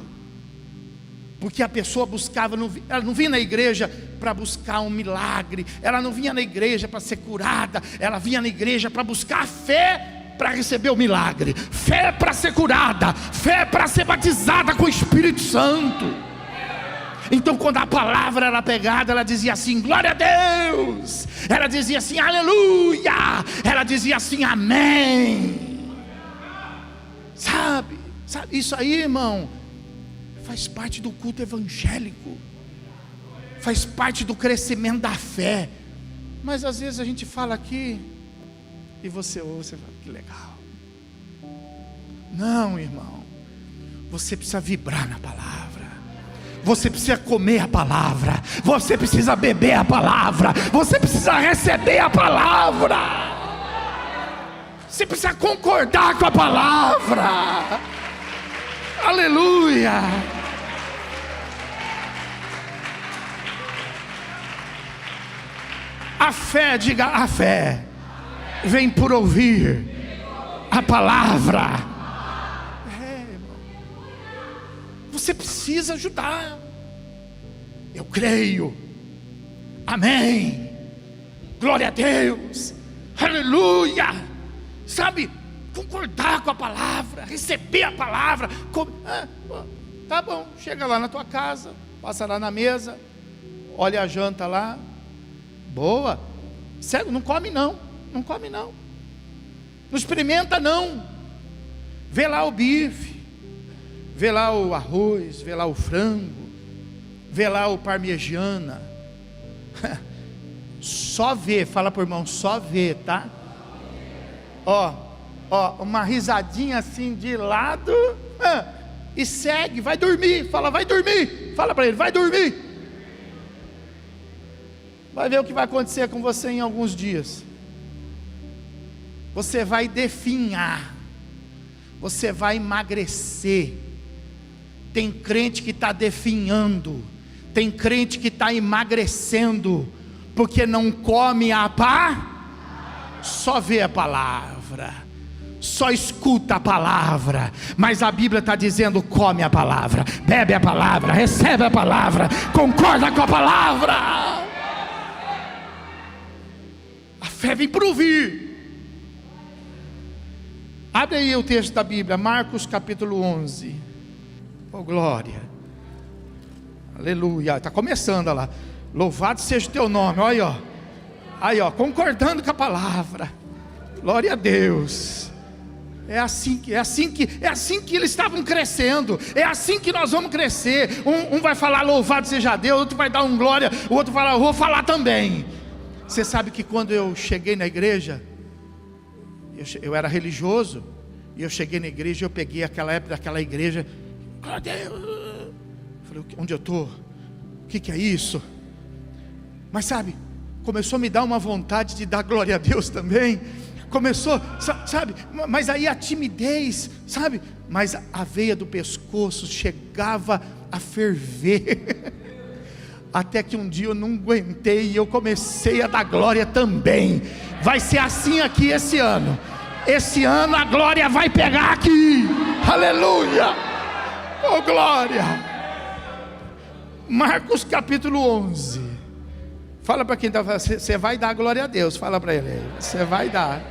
porque a pessoa buscava, ela não vinha na igreja para buscar um milagre, ela não vinha na igreja para ser curada, ela vinha na igreja para buscar fé para receber o milagre, fé para ser curada, fé para ser batizada com o Espírito Santo. Então quando a palavra era pegada, ela dizia assim: glória a Deus, ela dizia assim: aleluia, ela dizia assim: amém. Sabe, isso aí, irmão, faz parte do culto evangélico, faz parte do crescimento da fé. Mas às vezes a gente fala aqui e você ouve, você fala: que legal. Não, irmão, você precisa vibrar na palavra, você precisa comer a palavra, você precisa beber a palavra, você precisa receber a palavra, você precisa concordar com a palavra. Aleluia. A fé, diga: a fé vem por ouvir a palavra. Você precisa ajudar. Eu creio, amém, glória a Deus, aleluia. Sabe, concordar com a palavra, receber a palavra. Tá bom, chega lá na tua casa, passa lá na mesa, olha a janta lá, boa. Cego, não come não, não come não, não experimenta não. Vê lá o bife, vê lá o arroz, vê lá o frango, vê lá o parmegiana. Só vê, fala pro irmão, só vê, tá? Ó, uma risadinha assim de lado, e segue, vai dormir. Fala, vai dormir. Fala para ele, vai dormir. Vai ver o que vai acontecer com você em alguns dias. Você vai definhar, você vai emagrecer. Tem crente que está definhando, tem crente que está emagrecendo, porque não come só vê a palavra, só escuta a palavra. Mas a Bíblia está dizendo: come a palavra, bebe a palavra, recebe a palavra, concorda com a palavra. A fé vem por ouvir. Abre aí o texto da Bíblia, Marcos capítulo 11. Oh glória, aleluia, está começando lá. Louvado seja o teu nome, olha aí, ó, concordando com a palavra. Glória a Deus. É assim que eles estavam crescendo. É assim que nós vamos crescer. Um vai falar louvado seja Deus, outro vai dar um glória, o outro vai falar, eu vou falar também. Você sabe que quando eu cheguei na igreja, eu era religioso, e eu cheguei na igreja, eu peguei aquela época daquela igreja, glória a Deus. Falei, onde eu estou? O que é isso? Mas sabe, começou a me dar uma vontade de dar glória a Deus também. Começou, sabe, mas aí a timidez, sabe, mas a veia do pescoço chegava a ferver. Até que um dia eu não aguentei e eu comecei a dar glória também. Vai ser assim aqui esse ano. Esse ano a glória vai pegar aqui. Aleluia. Oh glória. Marcos capítulo 11. Fala para quem está falando, você vai dar glória a Deus. Fala para ele, você vai dar.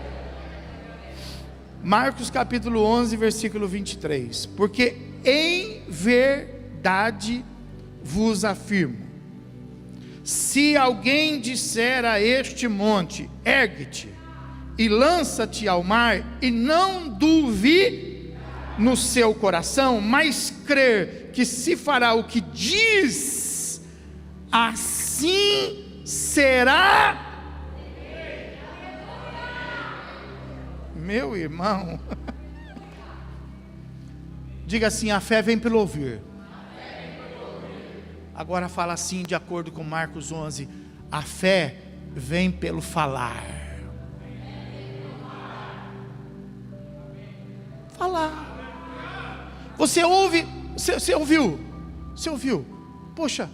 Marcos capítulo 11, versículo 23. Porque em verdade vos afirmo, Se alguém disser a este monte: ergue-te e lança-te ao mar, e não duvide no seu coração, mas crer que se fará o que diz, assim será. Meu irmão, diga assim: a fé vem pelo ouvir. Agora fala assim, de acordo com Marcos 11: a fé vem pelo falar. Falar. Você ouve, você ouviu? Poxa,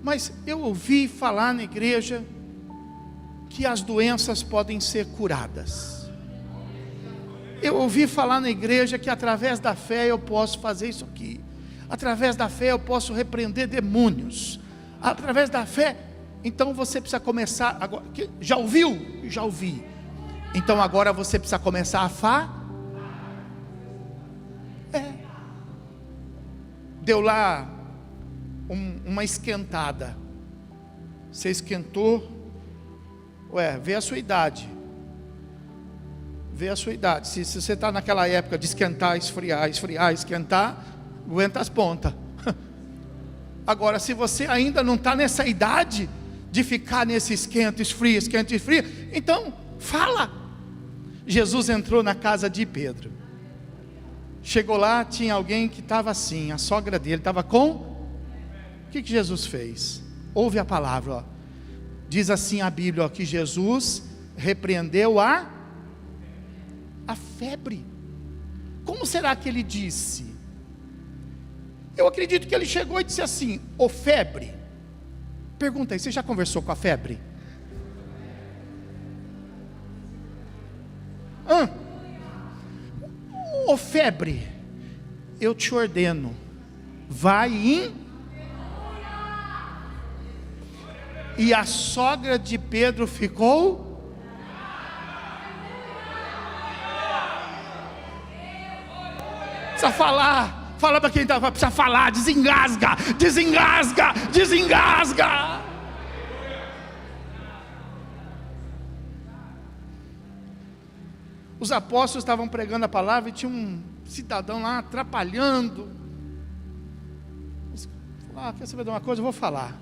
mas eu ouvi falar na igreja que as doenças podem ser curadas. Eu ouvi falar na igreja que através da fé eu posso fazer isso aqui. Através da fé eu posso repreender demônios. Através da fé. Então você precisa começar agora. Já ouviu? Já ouvi. Então agora você precisa começar a falar. Deu lá uma esquentada. Você esquentou. Vê a sua idade. Vê a sua idade. Se você está naquela época de esquentar, esfriar, esquentar, aguenta as pontas. Agora, se você ainda não está nessa idade de ficar nesse esquenta, esfria, então fala. Jesus entrou na casa de Pedro. Chegou lá, tinha alguém que estava assim, a sogra dele estava com. O que Jesus fez? Ouve a palavra, ó. Diz assim a Bíblia, ó, que Jesus repreendeu a febre. Como será que ele disse? Eu acredito que ele chegou e disse assim: ô febre. Pergunta aí, você já conversou com a febre? Ô febre, eu te ordeno, vai em. E a sogra de Pedro ficou. Precisa falar. Fala para quem está, precisa falar. Desengasga. Os apóstolos estavam pregando a palavra e tinha um cidadão lá atrapalhando. Quer saber de uma coisa? Eu vou falar.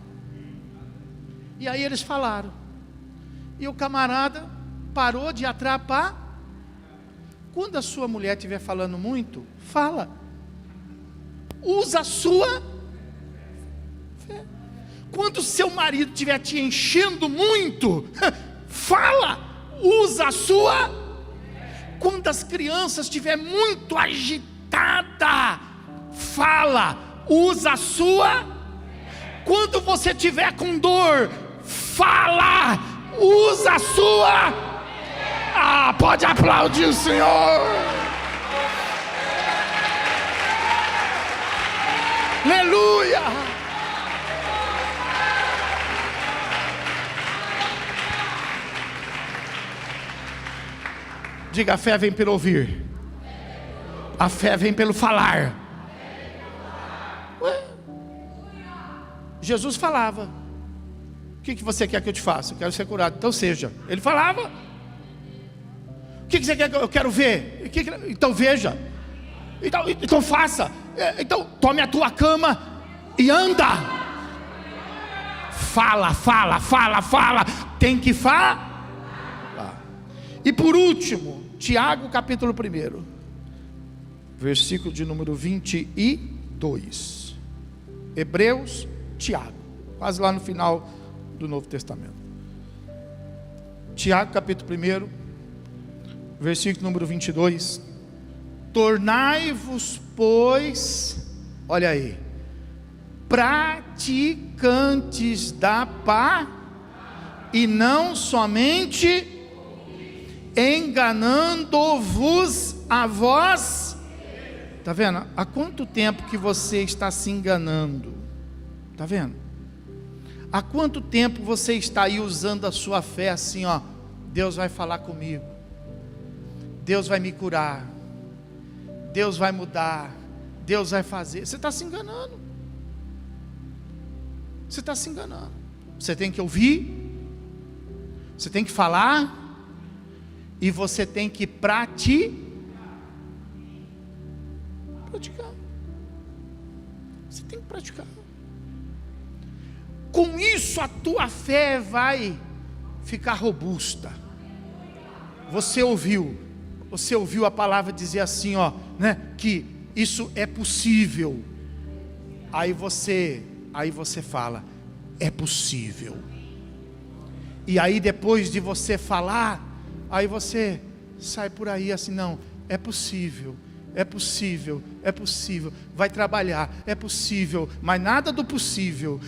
E aí eles falaram. E o camarada parou de atrapalhar. Quando a sua mulher estiver falando muito, fala. Usa a sua fé. Quando o seu marido estiver te enchendo muito, fala. Usa a sua. Quando as crianças estiver muito agitada, fala. Usa a sua. Quando você estiver com dor, fala. Usa a sua. Pode aplaudir o Senhor. Aleluia. Diga: a fé vem pelo ouvir. A fé vem pelo falar. Jesus falava. O que você quer que eu te faça? Eu quero ser curado. Então seja. Ele falava. O que você quer que eu quero ver? Então veja. Então faça. Então tome a tua cama e anda. Fala. Tem que falar. E por último, Tiago capítulo 1, versículo de número 22. Hebreus, Tiago, quase lá no final do Novo Testamento. Tiago capítulo 1, versículo número 22. Tornai-vos, pois, olha aí, praticantes da paz, e não somente enganando-vos a vós. Está vendo? Há quanto tempo que você está se enganando? Está vendo? Há quanto tempo você está aí usando a sua fé assim, ó? Deus vai falar comigo, Deus vai me curar, Deus vai mudar, Deus vai fazer. Você está se enganando. Você está se enganando. Você tem que ouvir, você tem que falar, e você tem que praticar. Você tem que praticar. Com isso a tua fé vai ficar robusta. Você ouviu a palavra dizer assim, ó, né, que isso é possível. Aí você fala, é possível. E aí depois de você falar, aí você sai por aí assim, não, é possível. É possível, é possível, vai trabalhar, é possível, mas nada do possível.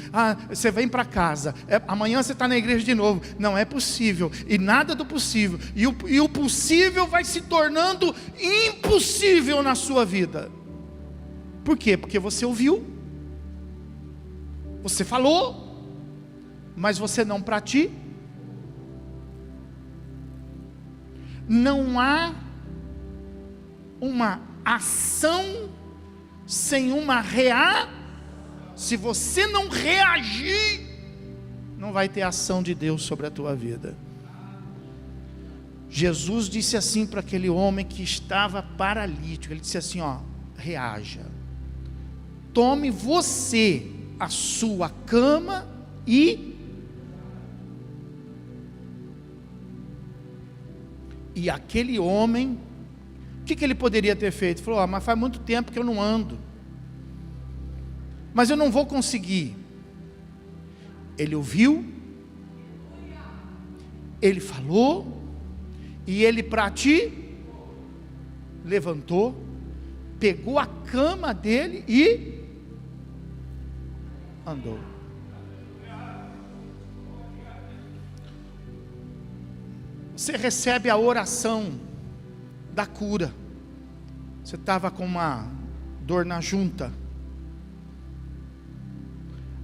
Você vem para casa, amanhã você está na igreja de novo, não é possível, e nada do possível, e o possível vai se tornando impossível na sua vida. Por quê? Porque você ouviu, você falou, mas você não pratica. Não há uma ação sem uma reação. Se você não reagir, não vai ter ação de Deus sobre a tua vida. Jesus disse assim para aquele homem que estava paralítico, ele disse assim, ó, reaja, tome você a sua cama e aquele homem, o que ele poderia ter feito? Ele falou, mas faz muito tempo que eu não ando, mas eu não vou conseguir. Ele ouviu, ele falou, e ele levantou, pegou a cama dele e andou. Você recebe a oração da cura. Você estava com uma dor na junta,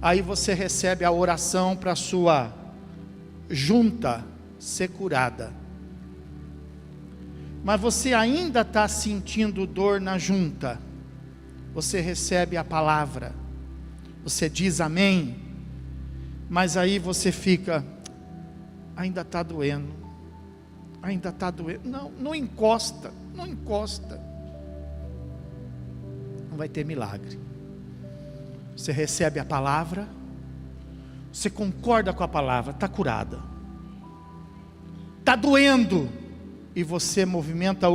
aí você recebe a oração para a sua junta ser curada, mas você ainda está sentindo dor na junta. Você recebe a palavra, você diz amém, mas aí você fica, ainda está doendo, ainda está doendo, não encosta, não vai ter milagre. Você recebe a palavra, você concorda com a palavra, está curada, está doendo, e você movimenta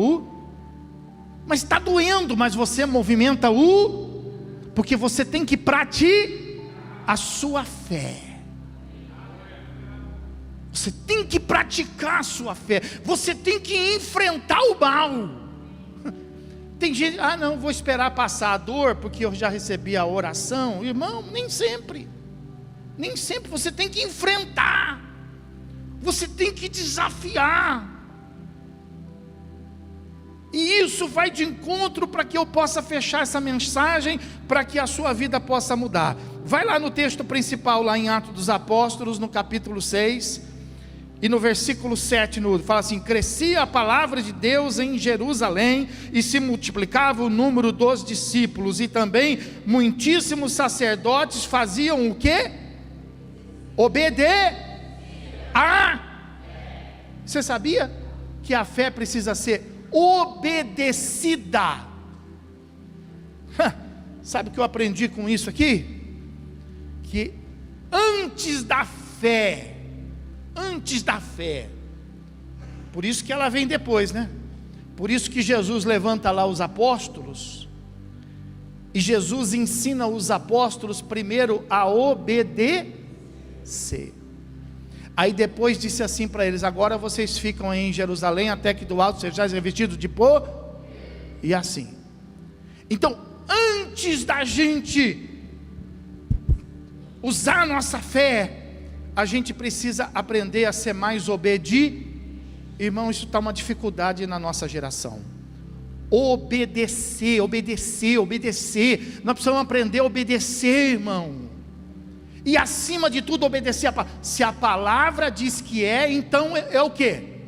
mas está doendo, mas você movimenta porque você tem que praticar a sua fé. Você tem que praticar a sua fé. Você tem que enfrentar o mal. Tem gente, não, vou esperar passar a dor, porque eu já recebi a oração. Irmão, nem sempre você tem que enfrentar. Você tem que desafiar. E isso vai de encontro para que eu possa fechar essa mensagem, para que a sua vida possa mudar. Vai lá no texto principal, lá em Atos dos Apóstolos, no capítulo 6, e no versículo 7, fala assim: crescia a palavra de Deus em Jerusalém, e se multiplicava o número dos discípulos, e também muitíssimos sacerdotes faziam o quê? Você sabia que a fé precisa ser obedecida? Sabe o que eu aprendi com isso aqui? Que antes da fé, por isso que ela vem depois, né? Por isso que Jesus levanta lá os apóstolos, e Jesus ensina os apóstolos primeiro a obedecer. Aí depois disse assim para eles: agora vocês ficam em Jerusalém até que do alto sejais revestidos de poder. E assim. Então, antes da gente usar a nossa fé, a gente precisa aprender a ser mais obediente. Irmão, isso está uma dificuldade na nossa geração. Obedecer. Nós precisamos aprender a obedecer, irmão. E acima de tudo, obedecer a palavra. Se a palavra diz que é, então é o quê?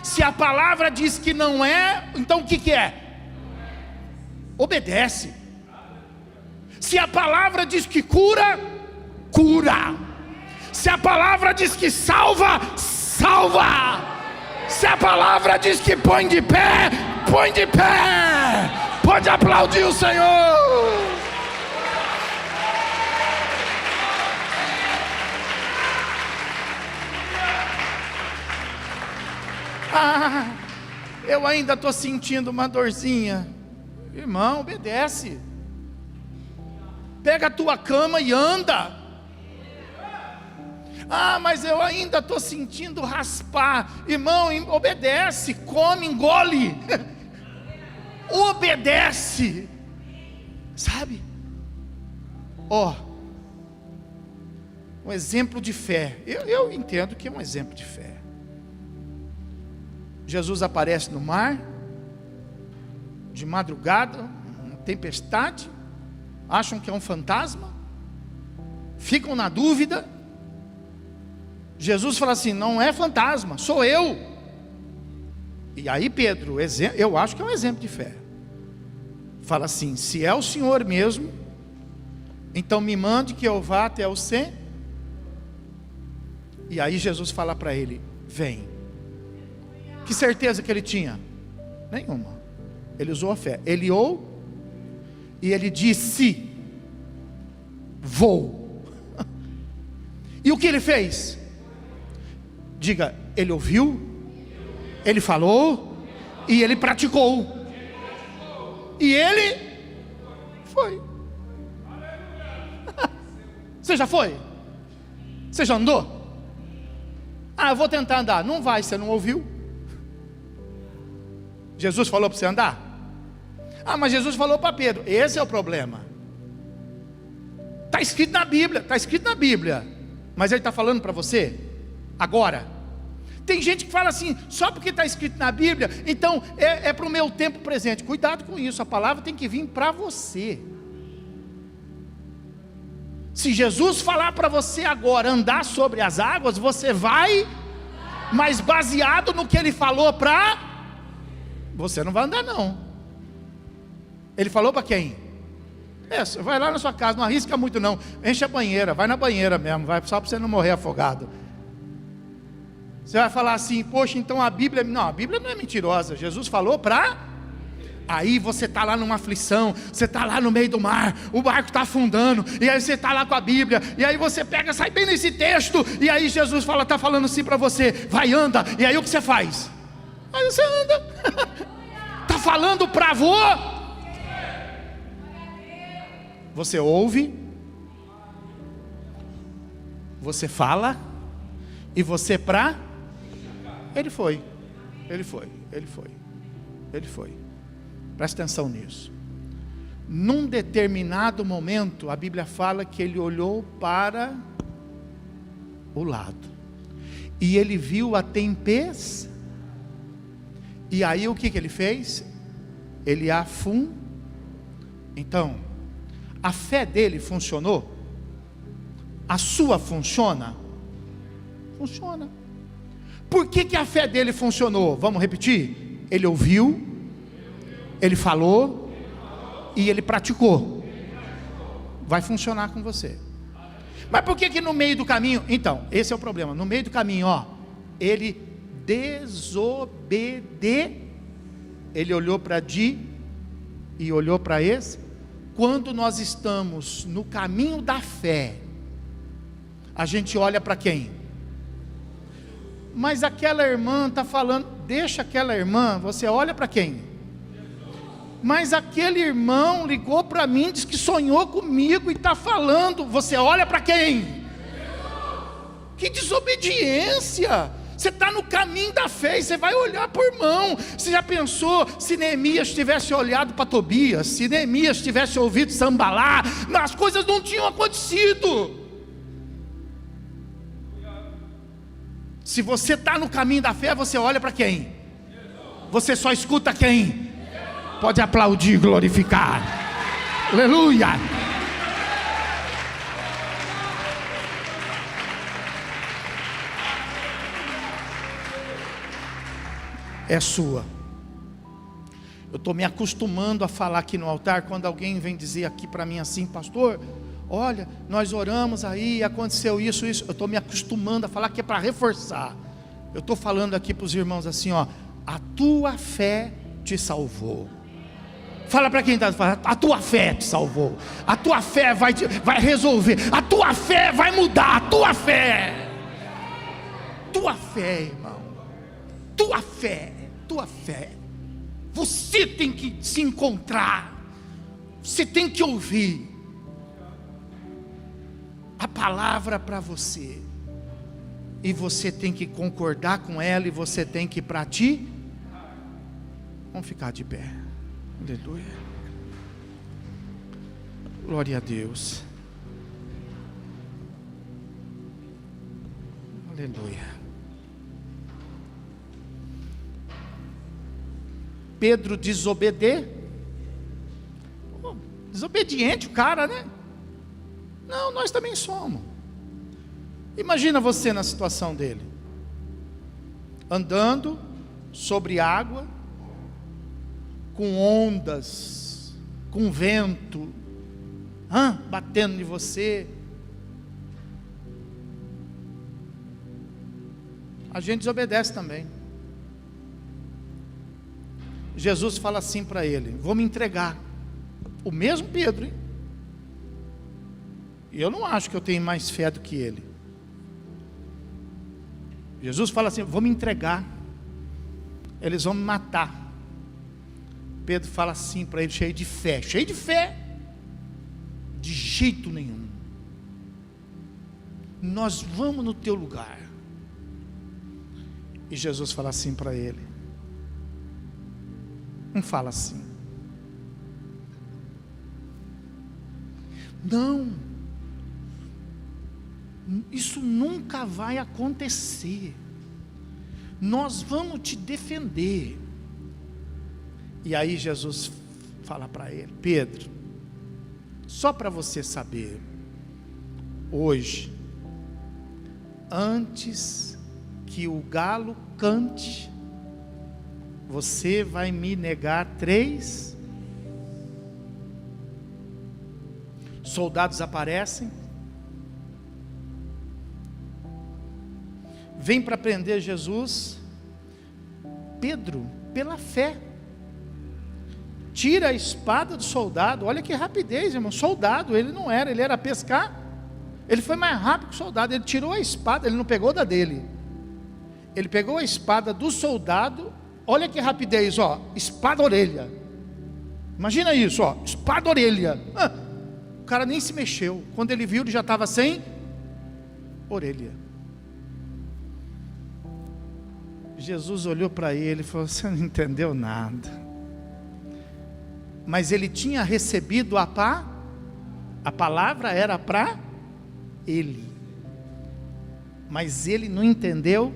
Se a palavra diz que não é, então o que é? Obedece. Se a palavra diz que cura, cura. Se a palavra diz que salva, salva. Se a palavra diz que põe de pé, põe de pé. Pode aplaudir o Senhor. Eu ainda estou sentindo uma dorzinha. Irmão, obedece. Pega a tua cama e anda. Mas eu ainda estou sentindo raspar. Irmão, obedece, come, engole. Obedece. Sabe? Um exemplo de fé. Eu entendo que é um exemplo de fé. Jesus aparece no mar, de madrugada, uma tempestade, acham que é um fantasma, ficam na dúvida. Jesus fala assim: não é fantasma, sou eu. E aí Pedro, eu acho que é um exemplo de fé, fala assim: se é o Senhor mesmo, então me mande que eu vá até o centro. E aí Jesus fala para ele: vem. Que certeza que ele tinha? Nenhuma. Ele usou a fé. Ele e ele disse: vou. E o que ele fez? Diga, ele ouviu, ele falou e ele praticou. E ele foi. Você já foi? Você já andou? Eu vou tentar andar. Não vai, você não ouviu. Jesus falou para você andar? Mas Jesus falou para Pedro. Esse é o problema. Está escrito na Bíblia, mas ele está falando para você agora. Tem gente que fala assim: só porque está escrito na Bíblia, então é para o meu tempo presente. Cuidado com isso, a palavra tem que vir para você. Se Jesus falar para você agora andar sobre as águas, você vai, mas baseado no que ele falou para você, não vai andar não. Ele falou para quem? Vai lá na sua casa, não arrisca muito não, enche a banheira, vai na banheira mesmo, vai só para você não morrer afogado. Você vai falar assim: poxa, então a Bíblia não é mentirosa. Jesus falou para... Aí você está lá numa aflição, você está lá no meio do mar, o barco está afundando, e aí você está lá com a Bíblia, e aí você sai bem nesse texto, e aí Jesus está falando assim para você: vai, anda. E aí o que você faz? Aí você anda. Está falando para você ouve, você fala, e você ele foi. Presta atenção nisso. Num determinado momento, a Bíblia fala que ele olhou para o lado, e ele viu a tempestade. E aí o que ele fez? Ele afundou. Então, a fé dele funcionou? A sua funciona? Funciona. Por que a fé dele funcionou? Vamos repetir? Ele ouviu, ele falou e ele praticou. Vai funcionar com você. Mas por que no meio do caminho? Então, esse é o problema. No meio do caminho, ele ele olhou para e olhou para esse. Quando nós estamos no caminho da fé, a gente olha para quem? Mas aquela irmã está falando, deixa aquela irmã, você olha para quem? Mas aquele irmão ligou para mim, disse que sonhou comigo e está falando, você olha para quem? Que desobediência! Você está no caminho da fé e você vai olhar para o irmão. Você já pensou se Neemias tivesse olhado para Tobias, se Neemias tivesse ouvido Sambalá, as coisas não tinham acontecido. Se você está no caminho da fé, você olha para quem? Você só escuta quem? Pode aplaudir, glorificar. Aleluia. É sua. Eu estou me acostumando a falar aqui no altar. Quando alguém vem dizer aqui para mim assim: pastor, olha, nós oramos aí, aconteceu isso. Eu estou me acostumando a falar que é para reforçar. Eu estou falando aqui para os irmãos assim, ó, a tua fé te salvou. Fala para quem está falando, a tua fé te salvou. A tua fé vai resolver. A tua fé vai mudar. A tua fé. Tua fé, irmão. Tua fé. Tua fé. Você tem que se encontrar. Você tem que ouvir a palavra para você. E você tem que concordar com ela. E você tem que praticar. Vamos ficar de pé. Aleluia. Glória a Deus. Aleluia. Pedro desobediente o cara, né? Não, nós também somos. Imagina você na situação dele, andando sobre água, com ondas, com vento, batendo em você. A gente desobedece também. Jesus fala assim para ele: vou me entregar. O mesmo Pedro, hein? E eu não acho que eu tenho mais fé do que ele. Jesus fala assim: vou me entregar, eles vão me matar. Pedro fala assim para ele, cheio de fé, de jeito nenhum, nós vamos no teu lugar. E Jesus fala assim para ele, não fala assim, não, isso nunca vai acontecer, nós vamos te defender. E aí Jesus fala para ele: Pedro, só para você saber, hoje, antes que o galo cante, você vai me negar 3. Soldados aparecem, vem para prender Jesus. Pedro, pela fé, tira a espada do soldado. Olha que rapidez, irmão. Soldado, ele não era, ele era pescar. Ele foi mais rápido que o soldado. Ele tirou a espada, ele não pegou da dele. Ele pegou a espada do soldado. Olha que rapidez, ó. Espada orelha. Imagina isso, ó. Espada orelha. O cara nem se mexeu. Quando ele viu, ele já estava sem orelha. Jesus olhou para ele e falou: você não entendeu nada. Mas ele tinha recebido a palavra era para ele, mas ele não entendeu,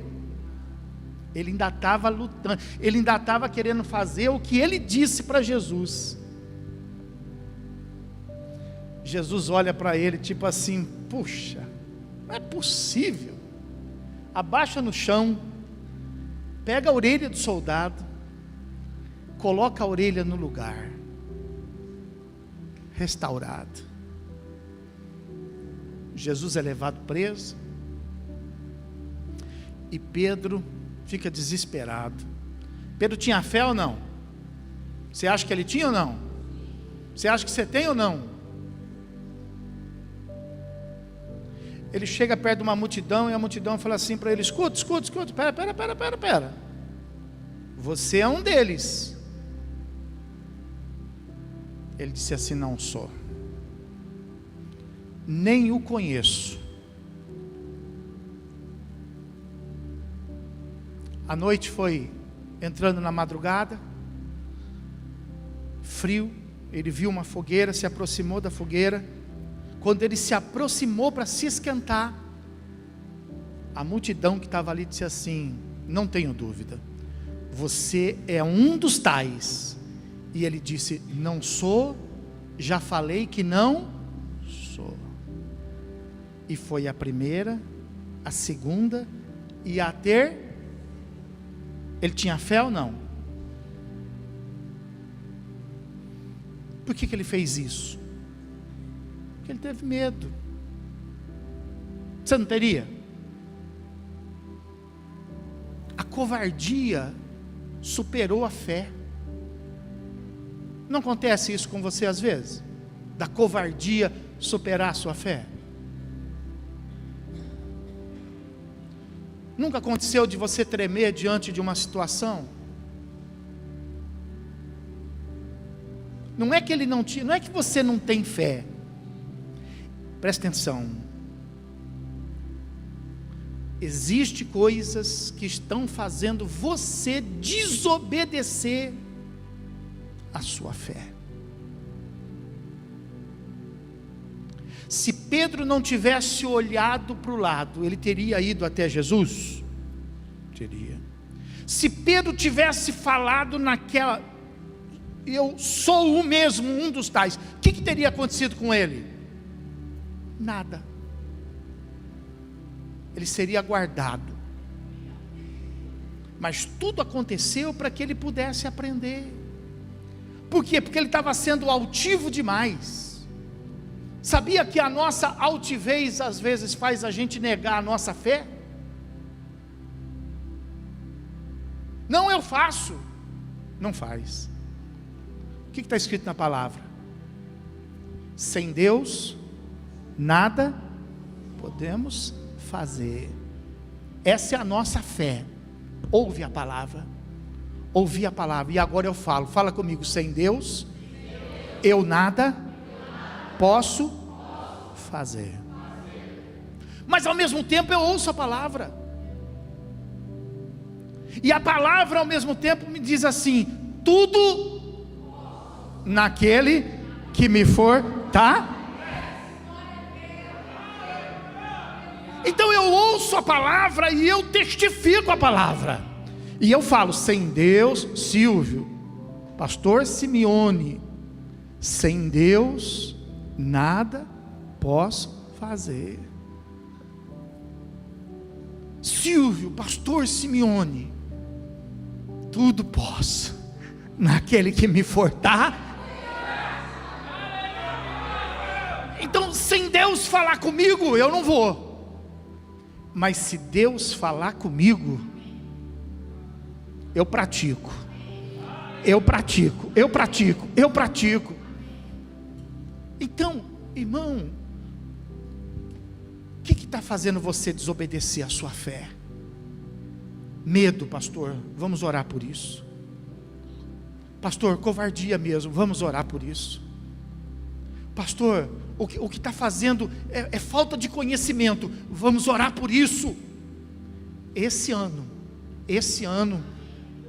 ele ainda estava lutando, ele ainda estava querendo fazer o que ele disse para Jesus. Jesus olha para ele tipo assim: puxa, não é possível. Abaixa no chão, pega a orelha do soldado, coloca a orelha no lugar, restaurado. Jesus é levado preso, e Pedro fica desesperado. Pedro tinha fé ou não? Você acha que ele tinha ou não? Você acha que você tem ou não? Ele chega perto de uma multidão, e a multidão fala assim para ele: escuta, pera, você é um deles. Ele disse assim: não sou, nem o conheço. A noite foi entrando na madrugada, frio. Ele viu uma fogueira, se aproximou da fogueira. Quando ele se aproximou para se esquentar, a multidão que estava ali disse assim: não tenho dúvida, você é um dos tais. E ele disse: não sou, já falei que não sou. E foi a primeira, a segunda e a terceira. Ele tinha fé ou não? Por que ele fez isso? Porque ele teve medo. Você não teria? A covardia superou a fé. Não acontece isso com você às vezes? Da covardia superar a sua fé? Nunca aconteceu de você tremer diante de uma situação? Não é que ele não tinha, não é que você não tem fé. Presta atenção. Existem coisas que estão fazendo você desobedecer a sua fé. Se Pedro não tivesse olhado para o lado, ele teria ido até Jesus? Teria. Se Pedro tivesse falado naquela, eu sou o mesmo, um dos tais, o que teria acontecido com ele? Nada. Ele seria guardado. Mas tudo aconteceu para que ele pudesse aprender. Por quê? Porque ele estava sendo altivo demais. Sabia que a nossa altivez às vezes faz a gente negar a nossa fé? Não, eu faço. Não faz. O que está escrito na palavra? Sem Deus, nada podemos fazer. Essa é a nossa fé. Ouve a palavra. Ouvi a palavra. E agora eu falo. Fala comigo. Sem Deus, eu nada posso fazer. Mas ao mesmo tempo eu ouço a palavra. E a palavra ao mesmo tempo me diz assim: tudo naquele que me fortalece. Então eu ouço a palavra e eu testifico a palavra. E eu falo: sem Deus, Silvio, pastor Simeone, sem Deus nada posso fazer. Silvio, pastor Simeone, tudo posso naquele que me fortalece. Então, sem Deus falar comigo, eu não vou. Mas se Deus falar comigo, eu pratico. Eu pratico, eu pratico, eu pratico. Então, irmão, o que está fazendo você desobedecer a sua fé? Medo, pastor, vamos orar por isso. Pastor, covardia mesmo, vamos orar por isso. Pastor, o que está fazendo é falta de conhecimento, vamos orar por isso. Esse ano,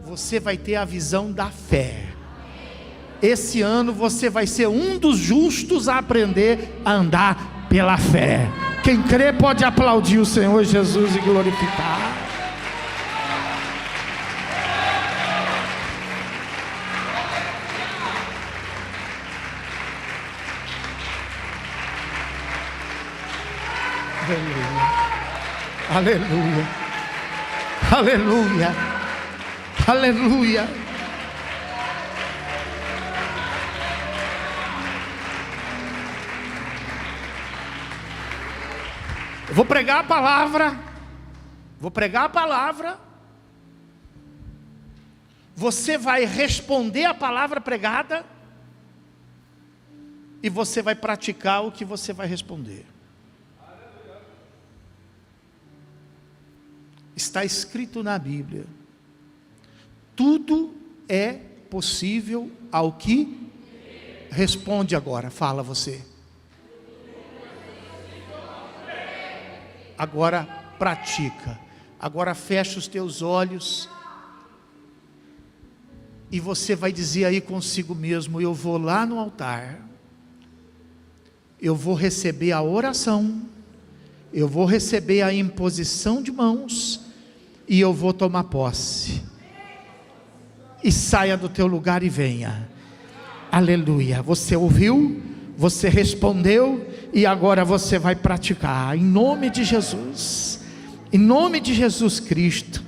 você vai ter a visão da fé. Esse ano você vai ser um dos justos a aprender a andar pela fé. Quem crê pode aplaudir o Senhor Jesus e glorificar. Aleluia, aleluia, aleluia. Eu vou pregar a palavra, você vai responder a palavra pregada, e você vai praticar o que você vai responder. Está escrito na Bíblia: tudo é possível ao que responde agora. Fala você. Agora pratica. Agora fecha os teus olhos e você vai dizer aí consigo mesmo: eu vou lá no altar, eu vou receber a oração, eu vou receber a imposição de mãos e eu vou tomar posse. E saia do teu lugar e venha. Aleluia. Você ouviu, você respondeu, e agora você vai praticar, em nome de Jesus, em nome de Jesus Cristo.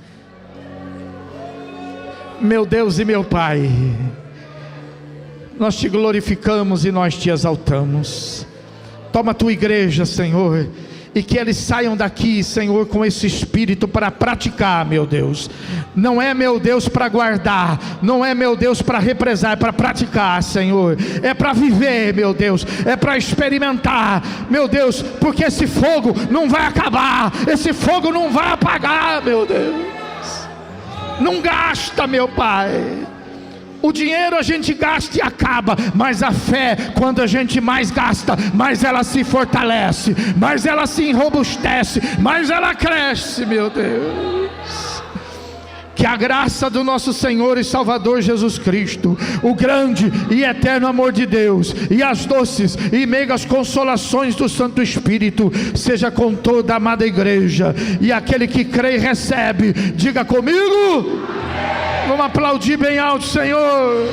Meu Deus e meu Pai, nós te glorificamos e nós te exaltamos. Toma a tua igreja, Senhor, e que eles saiam daqui, Senhor, com esse espírito para praticar, meu Deus. Não é, meu Deus, para guardar, não é, meu Deus, para represar, é para praticar, Senhor. É para viver, meu Deus, é para experimentar, meu Deus, porque esse fogo não vai acabar, esse fogo não vai apagar, meu Deus. Não gasta, meu Pai. O dinheiro a gente gasta e acaba, mas a fé, quando a gente mais gasta, mais ela se fortalece, mais ela se enrobustece, mais ela cresce, meu Deus. Que a graça do nosso Senhor e Salvador Jesus Cristo, o grande e eterno amor de Deus, e as doces e meigas consolações do Santo Espírito, seja com toda a amada igreja. E aquele que crê e recebe, diga comigo. Vamos aplaudir bem alto, Senhor.